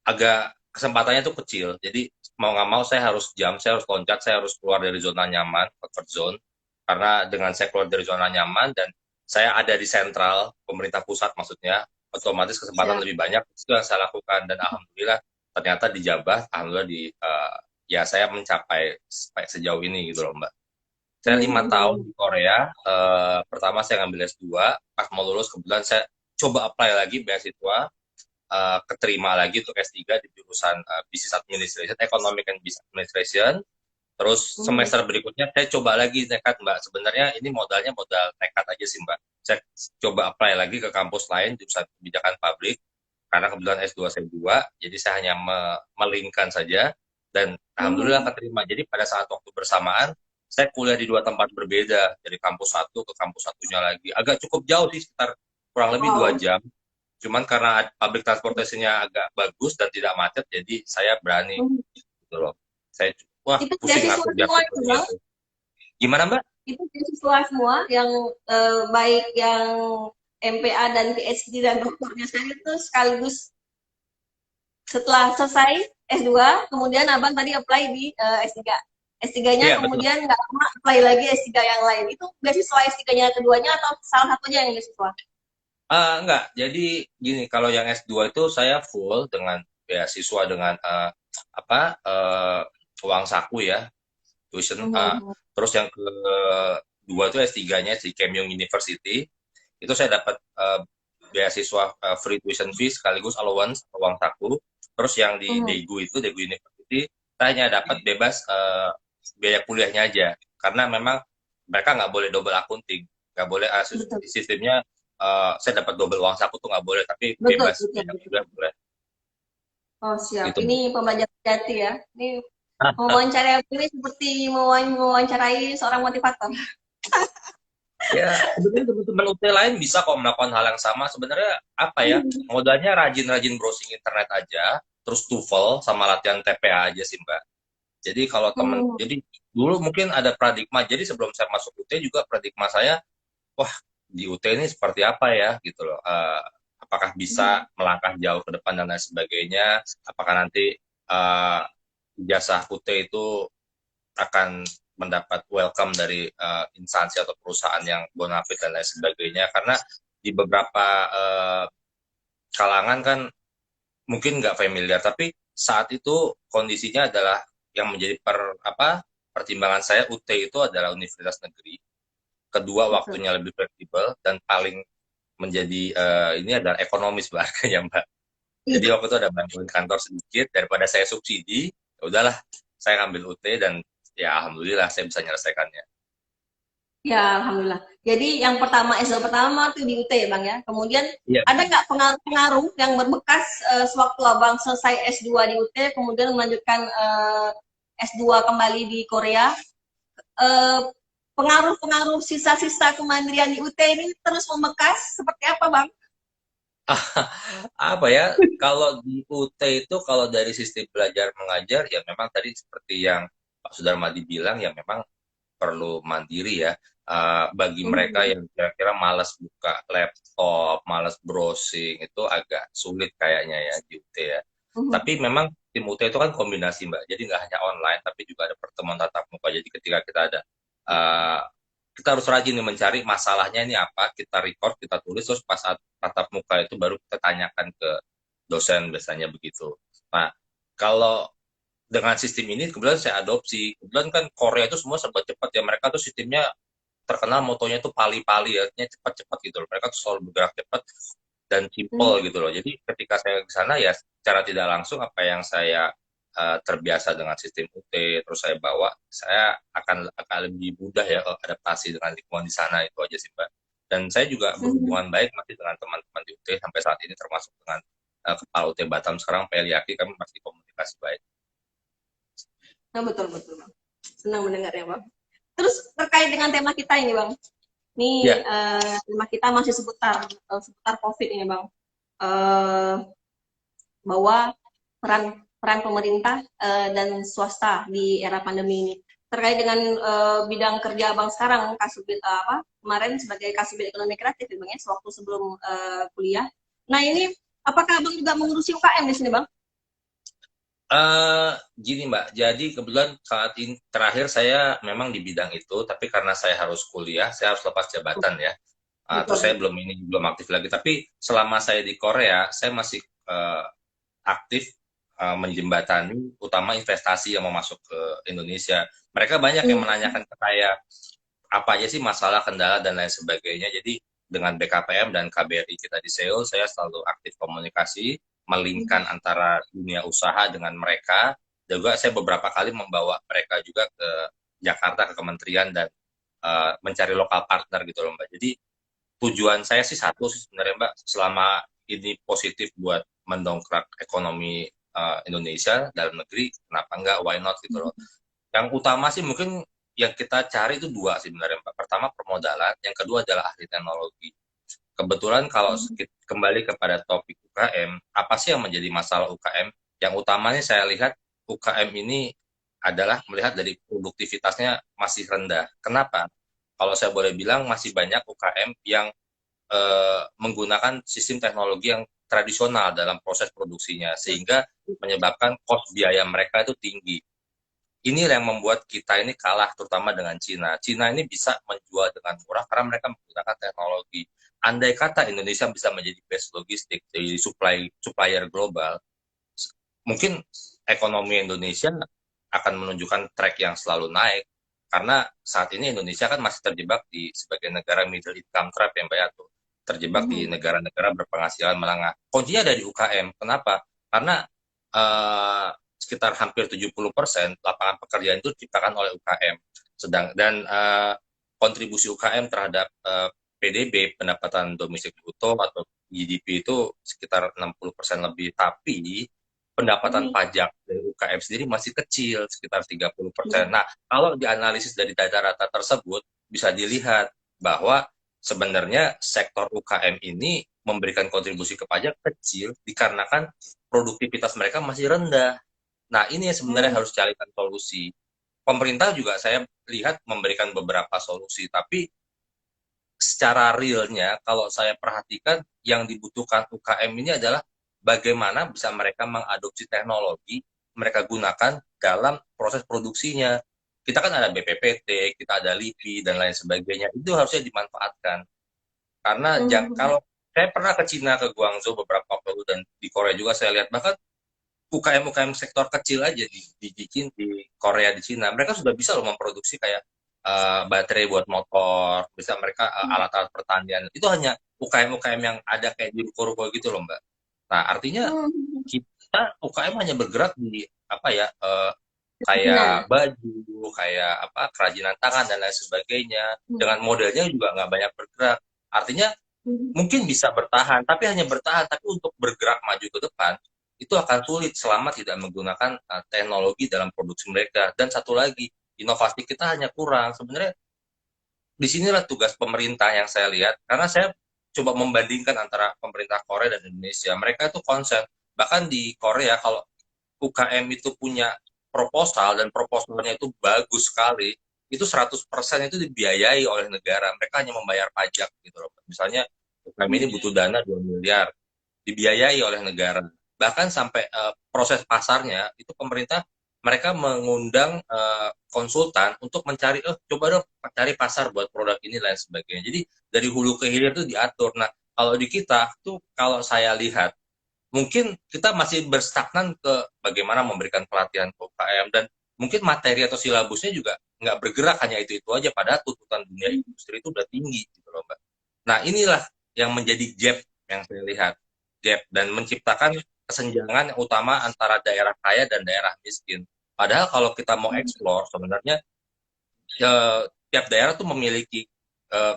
agak kesempatannya tuh kecil. Jadi mau nggak mau saya harus saya harus loncat, saya harus keluar dari zona nyaman, comfort zone. Karena dengan saya keluar dari zona nyaman dan saya ada di sentral pemerintah pusat maksudnya, otomatis kesempatan lebih banyak itu yang saya lakukan, dan alhamdulillah ternyata dijabah, alhamdulillah ya saya mencapai sejauh ini gitu loh Mbak. Saya 5 tahun di Korea, pertama saya ngambil S2, pas mau lulus kebetulan saya coba apply lagi beasiswa, keterima lagi untuk S3 di jurusan Business Administration, Economic and Business Administration. Terus semester berikutnya saya coba lagi nekat Mbak. Sebenarnya ini modalnya modal nekat aja sih Mbak. Saya coba apply lagi ke kampus lain jurusan kebijakan publik, karena kebetulan S2 saya 2, jadi saya hanya melingkan saja dan alhamdulillah keterima. Jadi pada saat waktu bersamaan saya kuliah di 2 tempat berbeda, dari kampus satu ke kampus satunya lagi. Agak cukup jauh sih, sekitar kurang lebih 2 jam. Cuman karena public transportasinya agak bagus dan tidak macet, jadi saya berani Hmm. gitu loh. Saya wah Itu pusing beasiswa ngatur semua jadwal itu kuliah bang? itu. Gimana Mbak? Itu beasiswa semua yang baik yang MPA dan PhD dan doktornya saya itu sekaligus setelah selesai S2, kemudian abang tadi apply di S3. S3-nya Iya betul. kemudian nggak lama apply lagi S3 yang lain. Itu beasiswa S3-nya keduanya atau salah satunya yang beasiswa? Enggak, jadi gini, kalau yang S2 itu saya full dengan beasiswa dengan apa uang saku ya, tuition. Mhm. Terus yang kedua itu S3-nya di Keimyung University, itu saya dapat beasiswa free tuition fee sekaligus allowance uang saku. Terus yang di Mhm. Daegu University, saya hanya dapat bebas biaya kuliahnya aja, karena memang mereka nggak boleh double accounting, nggak boleh Betul, sistemnya saya dapat double uang saku tuh nggak boleh, tapi betul, bebas betul, biaya betul. kuliah boleh Oh siap, gitu. ini pembelajaran jati ya. Ini mewawancarai aku ini seperti mewawancarai seorang motivator. Ya, sebetulnya teman-teman UT lain bisa kok melakukan hal yang sama. Sebenarnya apa ya, modalnya rajin-rajin browsing internet aja, terus TOEFL sama latihan TPA aja sih Mbak. Jadi kalau temen, Hmm. jadi dulu mungkin ada paradigma. Jadi sebelum saya masuk UT juga paradigma saya, wah di UT ini seperti apa ya gitu loh. Apakah bisa melangkah jauh ke depan dan lain sebagainya? Apakah nanti ijazah UT itu akan mendapat welcome dari instansi atau perusahaan yang bonafit dan lain sebagainya, karena di beberapa kalangan kan mungkin nggak familiar, tapi saat itu kondisinya adalah yang menjadi pertimbangan saya, UT itu adalah universitas negeri, kedua Betul. waktunya lebih fleksibel, dan paling menjadi ini adalah ekonomis harganya Mbak. Jadi Iya. waktu itu ada bantuan kantor sedikit, daripada saya subsidi, ya udahlah saya ngambil UT dan ya alhamdulillah saya bisa menyelesaikannya. Ya, alhamdulillah. Jadi yang pertama S2 pertama tuh di UT ya Bang ya. Kemudian Iya. ada nggak pengaruh-pengaruh yang berbekas sewaktu Abang selesai S2 di UT, kemudian melanjutkan S2 kembali di Korea? Eh, Pengaruh-pengaruh sisa-sisa kemandirian di UT ini terus membekas seperti apa Bang? Apa ya, kalau di UT itu kalau dari sistem belajar mengajar ya memang tadi seperti yang Pak Sudarmadi bilang, ya memang perlu mandiri ya. Bagi mereka Mhm. yang kira-kira malas buka laptop, malas browsing, itu agak sulit kayaknya ya di UT ya. Mhm. Tapi memang tim UT itu kan kombinasi Mbak, jadi nggak hanya online tapi juga ada pertemuan tatap muka. Jadi ketika kita ada uh, kita harus rajin nih mencari masalahnya ini apa, kita record, kita tulis, terus pas saat tatap muka itu baru kita tanyakan ke dosen, biasanya begitu. Nah, kalau dengan sistem ini kebetulan saya adopsi. Kebetulan kan Korea itu semua serba cepat ya. Mereka tuh sistemnya terkenal motonya tuh pali-pali ya, artinya cepat-cepat gitu loh. Mereka tuh selalu bergerak cepat dan simple Mhm. gitu loh. Jadi ketika saya ke sana ya secara tidak langsung apa yang saya terbiasa dengan sistem UT terus saya bawa, saya akan lebih mudah ya adaptasi dengan lingkungan di sana, itu aja sih Mbak. Dan saya juga Mhm. berhubungan baik masih dengan teman-teman di UT sampai saat ini, termasuk dengan kepala UT Batam sekarang Pak Eliaki, kami masih komunikasi baik. Nah, betul betul Bang. Senang mendengar ya Bang. Terus terkait dengan tema kita ini Bang. Ini Ya. tema kita masih seputar COVID ini Bang. Eh, bahwa peran peran pemerintah dan swasta di era pandemi ini terkait dengan bidang kerja abang sekarang kasubit kemarin sebagai kasubit ekonomi kreatif ya bang ya sewaktu sebelum kuliah. Nah ini apakah abang juga mengurusi UKM di sini bang? Gini Mbak, jadi kebetulan saat ini terakhir saya memang di bidang itu, tapi karena saya harus kuliah, saya harus lepas jabatan ya. Terus saya Betul. belum aktif lagi. Tapi selama saya di Korea, saya masih aktif menjembatani utama investasi yang mau masuk ke Indonesia. Mereka banyak yang Hmm. menanyakan ke saya apa aja sih masalah, kendala dan lain sebagainya. Jadi dengan BKPM dan KBRI kita di Seoul, saya selalu aktif komunikasi, melingkan antara dunia usaha dengan mereka. Dan juga saya beberapa kali membawa mereka juga ke Jakarta, ke kementerian, dan mencari lokal partner gitu loh Mbak. Jadi tujuan saya sih satu sih sebenarnya Mbak, selama ini positif buat mendongkrak ekonomi Indonesia dalam negeri, kenapa enggak, why not gitu loh. Yang utama sih mungkin yang kita cari itu dua sih sebenarnya, Mbak. Pertama permodalan, yang kedua adalah ahli teknologi. Kebetulan kalau kembali kepada topik UKM, apa sih yang menjadi masalah UKM? Yang utamanya saya lihat UKM ini adalah melihat dari produktivitasnya masih rendah. Kenapa? Kalau saya boleh bilang masih banyak UKM yang menggunakan sistem teknologi yang tradisional dalam proses produksinya, sehingga menyebabkan cost biaya mereka itu tinggi. Ini yang membuat kita ini kalah terutama dengan Cina. Cina ini bisa menjual dengan murah karena mereka menggunakan teknologi. Andai kata Indonesia bisa menjadi base logistik, jadi supplier global, mungkin ekonomi Indonesia akan menunjukkan track yang selalu naik. Karena saat ini Indonesia kan masih terjebak di sebagai negara middle income trap yang banyak tuh. Terjebak di negara-negara berpenghasilan menengah. Kuncinya dari UKM. Kenapa? Karena sekitar hampir 70% lapangan pekerjaan itu diciptakan oleh UKM. Dan kontribusi UKM terhadap PDB, pendapatan domestik bruto atau GDP itu sekitar 60% lebih. Tapi pendapatan pajak dari UKM sendiri masih kecil, sekitar 30%. Nah, kalau dianalisis dari data-data tersebut, bisa dilihat bahwa sebenarnya sektor UKM ini memberikan kontribusi ke pajak kecil dikarenakan produktivitas mereka masih rendah. Nah, ini yang sebenarnya harus carikan solusi. Pemerintah juga saya lihat memberikan beberapa solusi, tapi secara realnya kalau saya perhatikan yang dibutuhkan UKM ini adalah bagaimana bisa mereka mengadopsi teknologi mereka gunakan dalam proses produksinya. Kita kan ada BPPT, kita ada LIPI dan lain sebagainya. Itu harusnya dimanfaatkan. Karena kalau saya pernah ke Cina, ke Guangzhou beberapa waktu lalu, dan di Korea juga saya lihat bahkan UKM sektor kecil aja di Korea, di Cina, mereka sudah bisa loh memproduksi kayak baterai buat motor, bisa mereka alat-alat pertanian. Itu hanya UKM yang ada kayak di ruko-ruko gitu loh, Mbak. Nah, artinya kita UKM hanya bergerak di apa ya, kayak baju, kayak apa kerajinan tangan dan lain sebagainya. Dengan modelnya juga nggak banyak bergerak. Artinya mungkin bisa bertahan, tapi hanya bertahan. Tapi untuk bergerak maju ke depan, itu akan sulit selama tidak menggunakan teknologi dalam produksi mereka. Dan satu lagi, inovasi kita hanya kurang. Sebenarnya disinilah tugas pemerintah yang saya lihat, karena saya coba membandingkan antara pemerintah Korea dan Indonesia. Mereka itu konsen, bahkan di Korea kalau UKM itu punya proposal dan proposalnya itu bagus sekali, itu 100% itu dibiayai oleh negara. Mereka hanya membayar pajak gitu loh. Misalnya UKM ini butuh dana 2 miliar, dibiayai oleh negara. Bahkan sampai proses pasarnya itu pemerintah mereka mengundang konsultan untuk mencari coba dong cari pasar buat produk ini lain sebagainya. Jadi dari hulu ke hilir itu diatur. Nah, kalau di kita tuh kalau saya lihat mungkin kita masih berstagnan ke bagaimana memberikan pelatihan ke UKM, dan mungkin materi atau silabusnya juga nggak bergerak, hanya itu aja, padahal tuntutan dunia industri itu udah tinggi gitu loh, Mbak. Nah, inilah yang menjadi gap yang saya lihat, gap, dan menciptakan kesenjangan yang utama antara daerah kaya dan daerah miskin. Padahal kalau kita mau eksplor sebenarnya tiap daerah tuh memiliki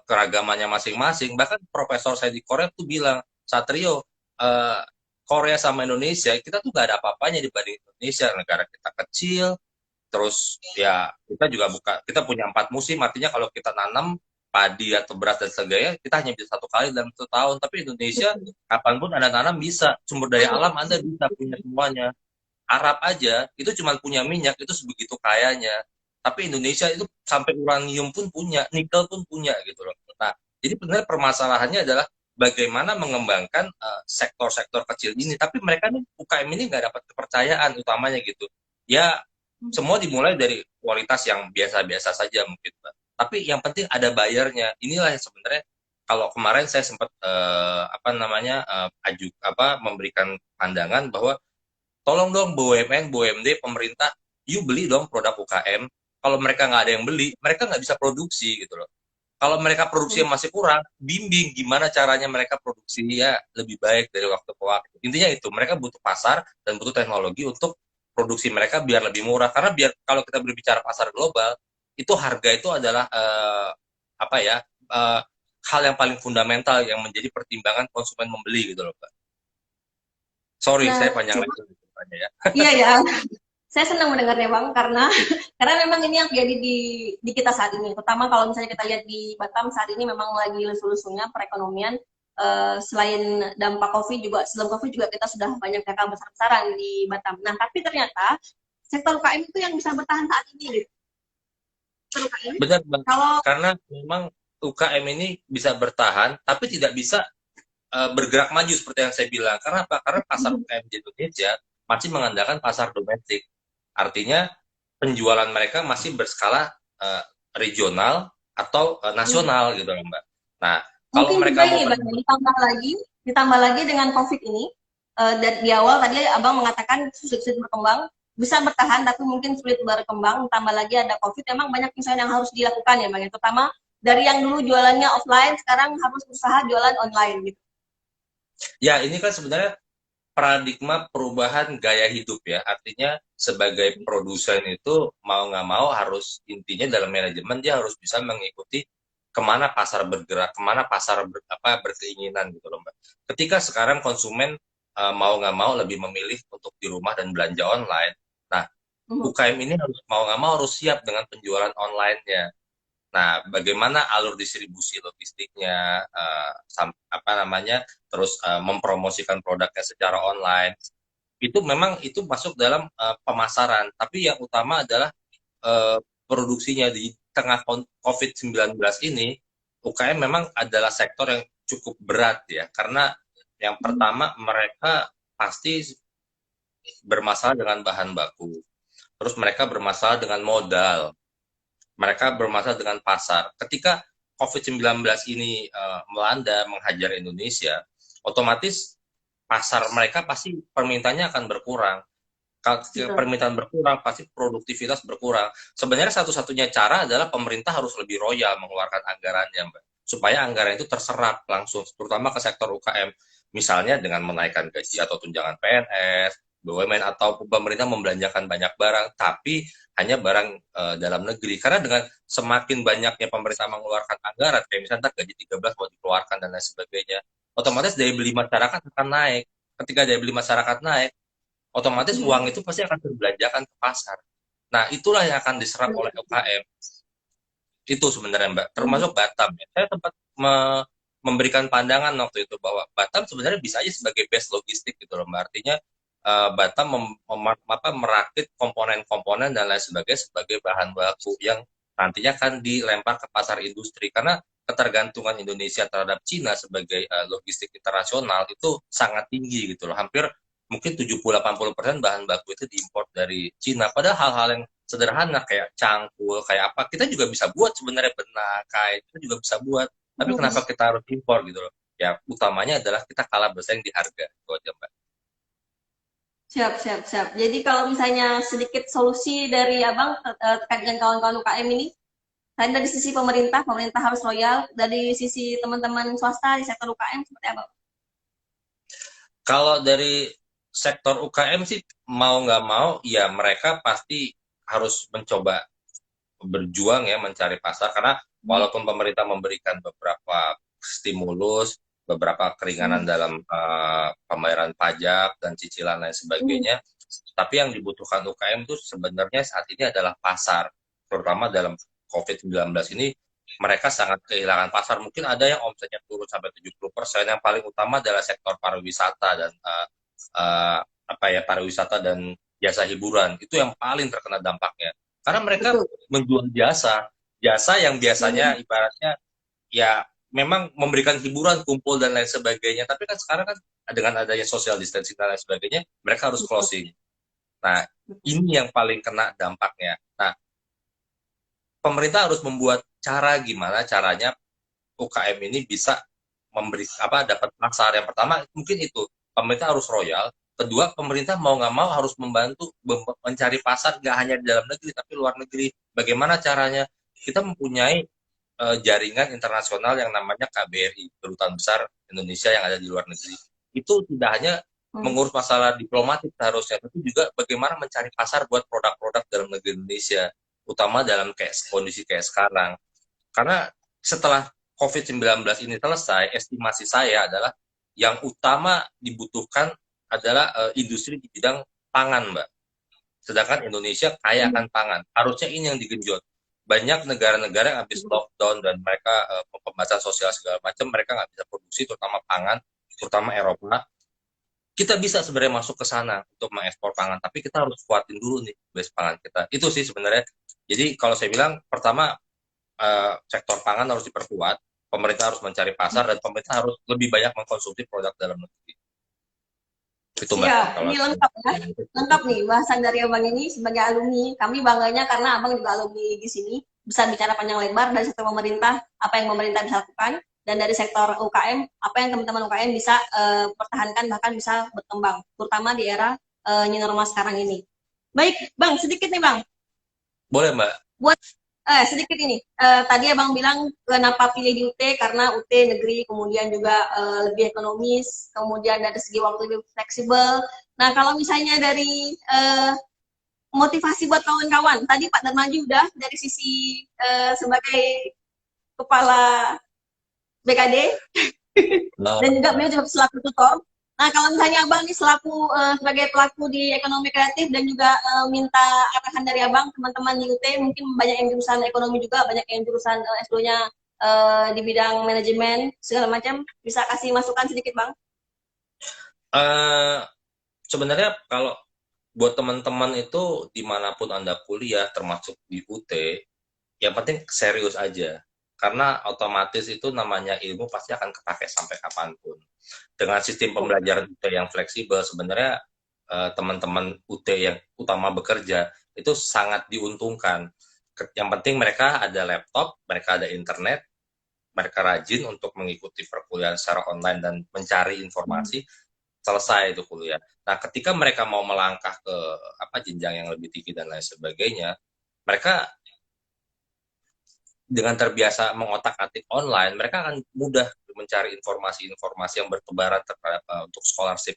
keragamannya masing-masing. Bahkan profesor saya di Korea tuh bilang, Satrio, Korea sama Indonesia, kita tuh gak ada apa-apanya dibanding Indonesia. Negara kita kecil, terus ya kita punya 4 musim, artinya kalau kita nanam padi atau beras dan sebagainya, kita hanya bisa 1 kali dalam 1 tahun. Tapi Indonesia, kapanpun Anda tanam bisa. Sumber daya alam Anda bisa punya semuanya. Arab aja, itu cuma punya minyak, itu sebegitu kayanya. Tapi Indonesia itu sampai uranium pun punya, nikel pun punya gitu loh. Nah, jadi sebenarnya permasalahannya adalah bagaimana mengembangkan sektor-sektor kecil ini. Tapi mereka nih UKM ini nggak dapat kepercayaan utamanya gitu. Ya semua dimulai dari kualitas yang biasa-biasa saja mungkin, Mbak. Tapi yang penting ada bayarnya. Inilah yang sebenarnya kalau kemarin saya sempat memberikan pandangan bahwa tolong dong BUMN, BUMD, pemerintah, you beli dong produk UKM. Kalau mereka nggak ada yang beli, mereka nggak bisa produksi gitu loh. Kalau mereka produksi masih kurang, bimbing gimana caranya mereka produksi ya lebih baik dari waktu ke waktu. Intinya itu, mereka butuh pasar dan butuh teknologi untuk produksi mereka biar lebih murah. Karena kalau kita berbicara pasar global, itu harga itu adalah hal yang paling fundamental yang menjadi pertimbangan konsumen membeli gitu loh, Pak. Sorry, saya panjang lebar ya. Iya ya. Saya senang mendengarnya Bang, karena karena memang ini yang terjadi di kita saat ini. Terutama kalau misalnya kita lihat di Batam saat ini memang lagi lesu-lesunya perekonomian. Selain dampak COVID juga, sebelum COVID juga kita sudah banyak PHK besar-besaran di Batam. Nah, tapi ternyata sektor UKM itu yang bisa bertahan saat ini. Gitu. Sektor UKM, Benar, Bang. kalau Karena memang UKM ini bisa bertahan, tapi tidak bisa bergerak maju seperti yang saya bilang. Karena apa? Karena pasar UKM di Indonesia masih mengandalkan pasar domestik. Artinya penjualan mereka masih berskala regional atau nasional gitu loh, Mbak. Nah, kalau mungkin juga mereka mau ini Bang, ditambah lagi dengan COVID ini, dan di awal tadi Abang mengatakan sulit berkembang, bisa bertahan tapi mungkin sulit berkembang, tambah lagi ada COVID, memang banyak misalnya yang harus dilakukan ya Bang, terutama dari yang dulu jualannya offline, sekarang harus usaha jualan online gitu. Ya, ini kan sebenarnya paradigma perubahan gaya hidup ya. Artinya sebagai produsen itu mau nggak mau harus intinya dalam manajemen dia harus bisa mengikuti kemana pasar bergerak, kemana pasar berkeinginan gitu loh Mbak. Ketika sekarang konsumen mau nggak mau lebih memilih untuk di rumah dan belanja online. Nah, UKM ini harus mau nggak mau harus siap dengan penjualan online-nya. Nah, bagaimana alur distribusi logistiknya, apa namanya, terus mempromosikan produknya secara online, itu memang itu masuk dalam pemasaran. Tapi yang utama adalah produksinya di tengah COVID-19 ini, UKM memang adalah sektor yang cukup berat ya, karena yang pertama mereka pasti bermasalah dengan bahan baku, terus mereka bermasalah dengan modal, mereka bermasalah dengan pasar. Ketika COVID-19 ini melanda, menghajar Indonesia, otomatis pasar mereka pasti permintaannya akan berkurang. Kalau permintaan berkurang, pasti produktivitas berkurang. Sebenarnya satu-satunya cara adalah pemerintah harus lebih royal mengeluarkan anggarannya, Mbak. Supaya anggaran itu terserap langsung, terutama ke sektor UKM. Misalnya dengan menaikkan gaji atau tunjangan PNS, BUMN, atau pemerintah membelanjakan banyak barang, tapi hanya barang dalam negeri. Karena dengan semakin banyaknya pemerintah mengeluarkan anggaran, kayak misalnya gaji 13 mau dikeluarkan dan lain sebagainya, otomatis daya beli masyarakat akan naik. Ketika daya beli masyarakat naik, otomatis uang itu pasti akan terbelanjakan ke pasar. Nah, itulah yang akan diserap oleh UKM. Itu sebenarnya Mbak, termasuk Batam. Saya sempat memberikan pandangan waktu itu bahwa Batam sebenarnya bisa aja sebagai base logistik gitu loh Mbak. Artinya Batam merakit komponen-komponen dan lain sebagainya sebagai bahan baku yang nantinya akan dilempar ke pasar industri. Karena ketergantungan Indonesia terhadap Cina sebagai logistik internasional itu sangat tinggi gitu loh. Hampir mungkin 70-80% bahan baku itu diimpor dari Cina. Padahal hal-hal yang sederhana kayak cangkul, kayak apa, kita juga bisa buat sebenarnya, benang, kain, kita juga bisa buat. Tapi kenapa kita harus impor gitu loh? Ya, utamanya adalah kita kalah bersaing di harga. Itu aja, Mbak. Siap. Jadi kalau misalnya sedikit solusi dari Abang terkait dengan kawan-kawan UKM ini, tadi dari sisi pemerintah harus loyal, dari sisi teman-teman swasta di sektor UKM seperti apa? Kalau dari sektor UKM sih mau nggak mau, ya mereka pasti harus mencoba berjuang ya mencari pasar, karena walaupun pemerintah memberikan beberapa stimulus, beberapa keringanan dalam pembayaran pajak dan cicilan lain sebagainya, tapi yang dibutuhkan UKM itu sebenarnya saat ini adalah pasar, terutama dalam COVID-19 ini mereka sangat kehilangan pasar. Mungkin ada yang omsetnya turun sampai 70%. Yang paling utama adalah sektor pariwisata dan pariwisata dan jasa hiburan. Itu yang paling terkena dampaknya. Karena mereka menjual jasa yang biasanya ibaratnya ya memang memberikan hiburan, kumpul dan lain sebagainya. Tapi kan sekarang kan dengan adanya social distancing dan lain sebagainya, mereka harus closing. Nah, ini yang paling kena dampaknya. Nah, pemerintah harus membuat cara gimana caranya UKM ini bisa dapat pasar. Yang pertama mungkin itu pemerintah harus royal. Kedua, pemerintah mau nggak mau harus membantu mencari pasar nggak hanya di dalam negeri tapi luar negeri. Bagaimana caranya? Kita mempunyai jaringan internasional yang namanya KBRI, Kedutaan Besar Indonesia yang ada di luar negeri. Itu tidak hanya mengurus masalah diplomatik seharusnya, tapi juga bagaimana mencari pasar buat produk-produk dalam negeri Indonesia, utama dalam kondisi kayak sekarang. Karena setelah COVID-19 ini selesai, estimasi saya adalah yang utama dibutuhkan adalah industri di bidang pangan, Mbak. Sedangkan Indonesia kaya akan pangan. Harusnya ini yang digenjot. Banyak negara-negara yang habis lockdown dan mereka pembatasan sosial segala macam, mereka nggak bisa produksi, terutama pangan, terutama Eropa. Kita bisa sebenarnya masuk ke sana untuk mengekspor pangan, tapi kita harus kuatin dulu nih base pangan kita. Itu sih sebenarnya. Jadi kalau saya bilang, pertama sektor pangan harus diperkuat, pemerintah harus mencari pasar, dan pemerintah harus lebih banyak mengkonsumsi produk dalam negeri. Itu Mbak. Siap, Kalau ini lengkap ya. Lengkap nih bahasan dari Abang ini sebagai alumni. Kami bangganya karena Abang juga alumni di sini. Bisa bicara panjang lebar dari sektor pemerintah, apa yang pemerintah bisa lakukan, dan dari sektor UKM, apa yang teman-teman UKM bisa pertahankan, bahkan bisa berkembang, terutama di era new normal sekarang ini. Baik, Bang, sedikit nih Bang. Boleh Mbak. Buat sedikit ini, tadi Abang bilang kenapa pilih di UT, karena UT negeri, kemudian juga lebih ekonomis, kemudian dari segi waktu lebih fleksibel. Nah, kalau misalnya dari motivasi buat kawan-kawan, tadi Pak Darmaji udah dari sisi sebagai kepala BKD, dan juga beliau juga selaku tutor. Nah, kalau misalnya Abang nih selaku sebagai pelaku di ekonomi kreatif dan juga minta arahan dari Abang, teman-teman di UT mungkin banyak yang jurusan ekonomi juga, banyak yang jurusan S2-nya di bidang manajemen, segala macam, bisa kasih masukan sedikit Bang? Sebenarnya kalau buat teman-teman itu dimanapun Anda kuliah, termasuk di UT, yang penting serius aja. Karena otomatis itu namanya ilmu pasti akan kepake sampai kapanpun. Dengan sistem pembelajaran UT yang fleksibel, sebenarnya teman-teman UT yang utama bekerja itu sangat diuntungkan. Yang penting mereka ada laptop, mereka ada internet, mereka rajin untuk mengikuti perkuliahan secara online dan mencari informasi, selesai itu kuliah. Nah, ketika mereka mau melangkah ke jenjang yang lebih tinggi dan lain sebagainya, mereka dengan terbiasa mengotak-atik online, mereka akan mudah mencari informasi-informasi yang bertebaran untuk scholarship.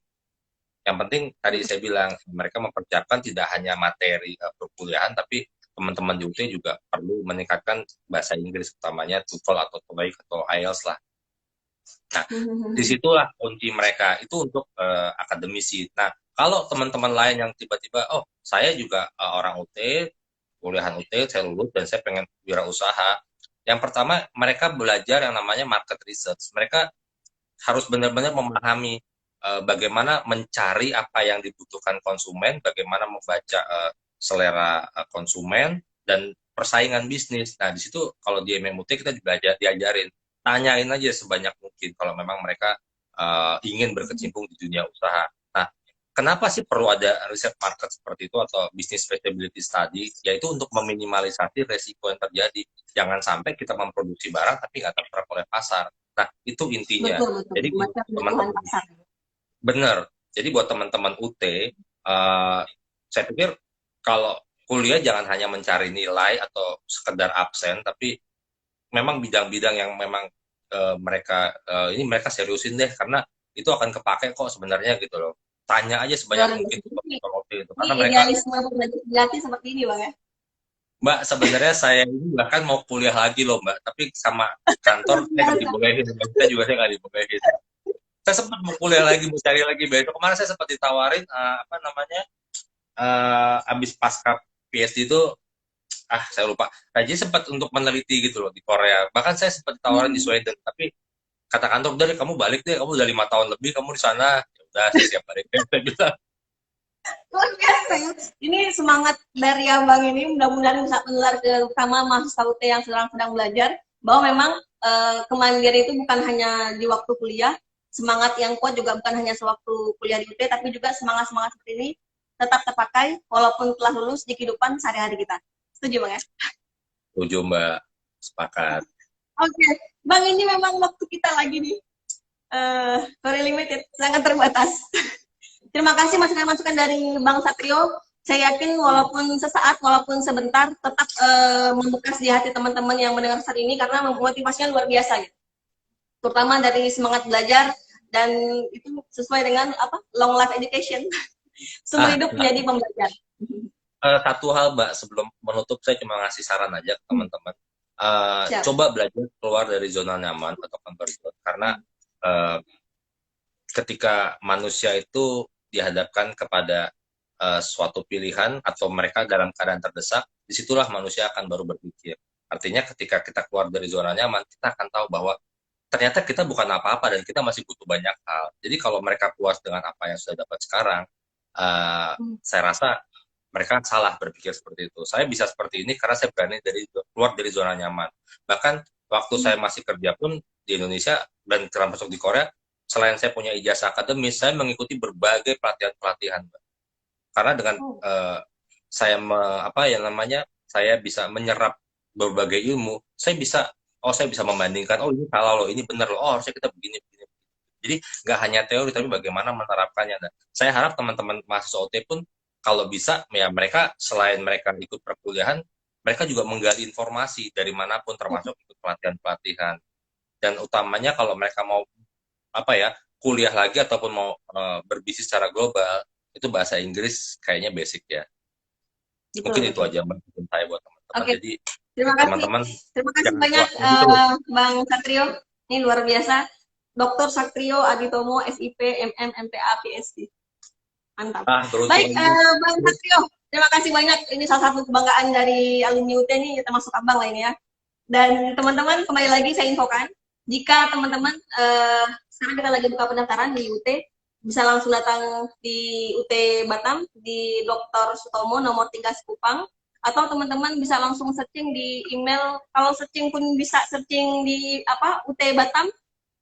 Yang penting tadi saya bilang, mereka mempersiapkan tidak hanya materi perkuliahan, tapi teman-teman di UT juga perlu meningkatkan bahasa Inggris, utamanya TOEFL atau TOEIC atau IELTS lah. Nah, disitulah kunci mereka, itu untuk akademisi. Nah, kalau teman-teman lain yang tiba-tiba, oh saya juga orang UT, kuliahan UT, saya lulus dan saya pengen wirausaha. Yang pertama, mereka belajar yang namanya market research. Mereka harus benar-benar memahami bagaimana mencari apa yang dibutuhkan konsumen, bagaimana membaca selera konsumen, dan persaingan bisnis. Nah, di situ kalau di MMUT kita diajarin, tanyain aja sebanyak mungkin kalau memang mereka ingin berkecimpung di dunia usaha. Nah, kenapa sih perlu ada riset market seperti itu atau business feasibility study? Yaitu untuk meminimalisasi resiko yang terjadi. Jangan sampai kita memproduksi barang tapi nggak terserap oleh pasar. Nah, itu intinya. Betul. Jadi teman-teman bener. Jadi buat teman-teman UT, saya pikir kalau kuliah jangan hanya mencari nilai atau sekedar absen, tapi memang bidang-bidang yang memang mereka seriusin deh, karena itu akan kepake kok sebenarnya gitu loh. Tanya aja sebanyak mungkin itu. Karena mereka idealisme berlatih seperti ini Bang ya. Mbak, sebenarnya saya ini bahkan mau kuliah lagi loh Mbak, tapi sama kantor saya nggak dibolehin, saya juga nggak dibolehin. Saya sempat mau kuliah lagi, mau cari lagi besok. Kemarin saya sempat ditawarin abis pasca PhD itu saya lupa. Nah, jadi sempat untuk meneliti gitu loh di Korea. Bahkan saya sempat ditawarin di Sweden, tapi kata kantor, dari kamu balik deh, kamu udah 5 tahun lebih kamu di sana. Ya udah, saya siap balik. Saya bilang. Luar biasa ya. Ini semangat dari Abang ini mudah-mudahan bisa menular ke sama mahasiswa UT yang sedang belajar, bahwa memang kemandirian itu bukan hanya di waktu kuliah, semangat yang kuat juga bukan hanya sewaktu kuliah di UT, tapi juga semangat-semangat seperti ini tetap terpakai walaupun telah lulus di kehidupan sehari-hari kita. Setuju Bang ya? Setuju Mbak, sepakat. Oke, Bang, ini memang waktu kita lagi nih very limited, sangat terbatas. Terima kasih masukan-masukan dari Bang Satrio. Saya yakin walaupun sesaat, walaupun sebentar, tetap membekas di hati teman-teman yang mendengar saat ini, karena motivasinya luar biasa gitu. Terutama dari semangat belajar, dan itu sesuai dengan long life education. Semua hidup menjadi pembelajar. Satu hal Mbak, sebelum menutup saya cuma ngasih saran aja ke teman-teman. Coba belajar keluar dari zona nyaman atau comfort zone, karena ketika manusia itu dihadapkan kepada suatu pilihan atau mereka dalam keadaan terdesak, disitulah manusia akan baru berpikir. Artinya ketika kita keluar dari zona nyaman, kita akan tahu bahwa ternyata kita bukan apa-apa dan kita masih butuh banyak hal. Jadi kalau mereka puas dengan apa yang sudah dapat sekarang, saya rasa mereka salah berpikir seperti itu. Saya bisa seperti ini karena saya berani keluar dari zona nyaman. Bahkan waktu saya masih kerja pun di Indonesia dan termasuk di Korea, selain saya punya ijazah akademis, saya mengikuti berbagai pelatihan-pelatihan. Karena dengan saya saya bisa menyerap berbagai ilmu, saya bisa membandingkan, oh ini salah loh, ini benar loh, oh harusnya kita begini. Jadi nggak hanya teori, tapi bagaimana menerapkannya. Dan saya harap teman-teman mahasiswa OT pun kalau bisa, ya mereka selain mereka ikut perkuliahan, mereka juga menggali informasi dari manapun, termasuk ikut pelatihan-pelatihan. Dan utamanya kalau mereka mau kuliah lagi ataupun mau berbisnis secara global, itu bahasa Inggris kayaknya basic ya. Mungkin itu aja masukan saya buat teman-teman. Okay. Jadi terima kasih. teman-teman Terima kasih banyak Bang Satrio. Ini luar biasa. Dr. Satrio Aditomo, SIP, MM, MTA, PhD. Mantap. Baik, Bang Satrio. Terima kasih banyak. Ini salah satu kebanggaan dari alumni UT nih, termasuk abang lah ini ya. Dan teman-teman, kembali lagi saya infokan, jika teman-teman sekarang kita lagi buka pendaftaran di UT, bisa langsung datang di UT Batam, di Dr. Sutomo, nomor 3 Sekupang, atau teman-teman bisa langsung searching di email. Kalau searching pun bisa searching di UT Batam,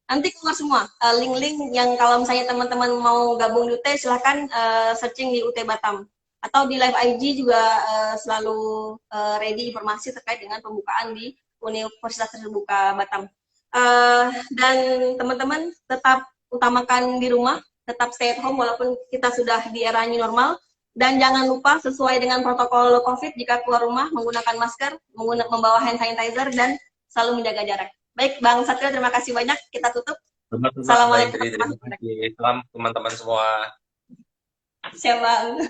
nanti keluar semua link-link yang kalau misalnya teman-teman mau gabung di UT, silahkan searching di UT Batam. Atau di live IG juga selalu ready informasi terkait dengan pembukaan di Universitas Terbuka Batam. Dan teman-teman tetap utamakan di rumah, tetap stay at home walaupun kita sudah di era new normal. Dan jangan lupa sesuai dengan protokol COVID, jika keluar rumah menggunakan masker, membawa hand sanitizer, dan selalu menjaga jarak. Baik, Bang Satrio, terima kasih banyak. Kita tutup. Assalamualaikum. Salam teman-teman semua. Siap, Bang.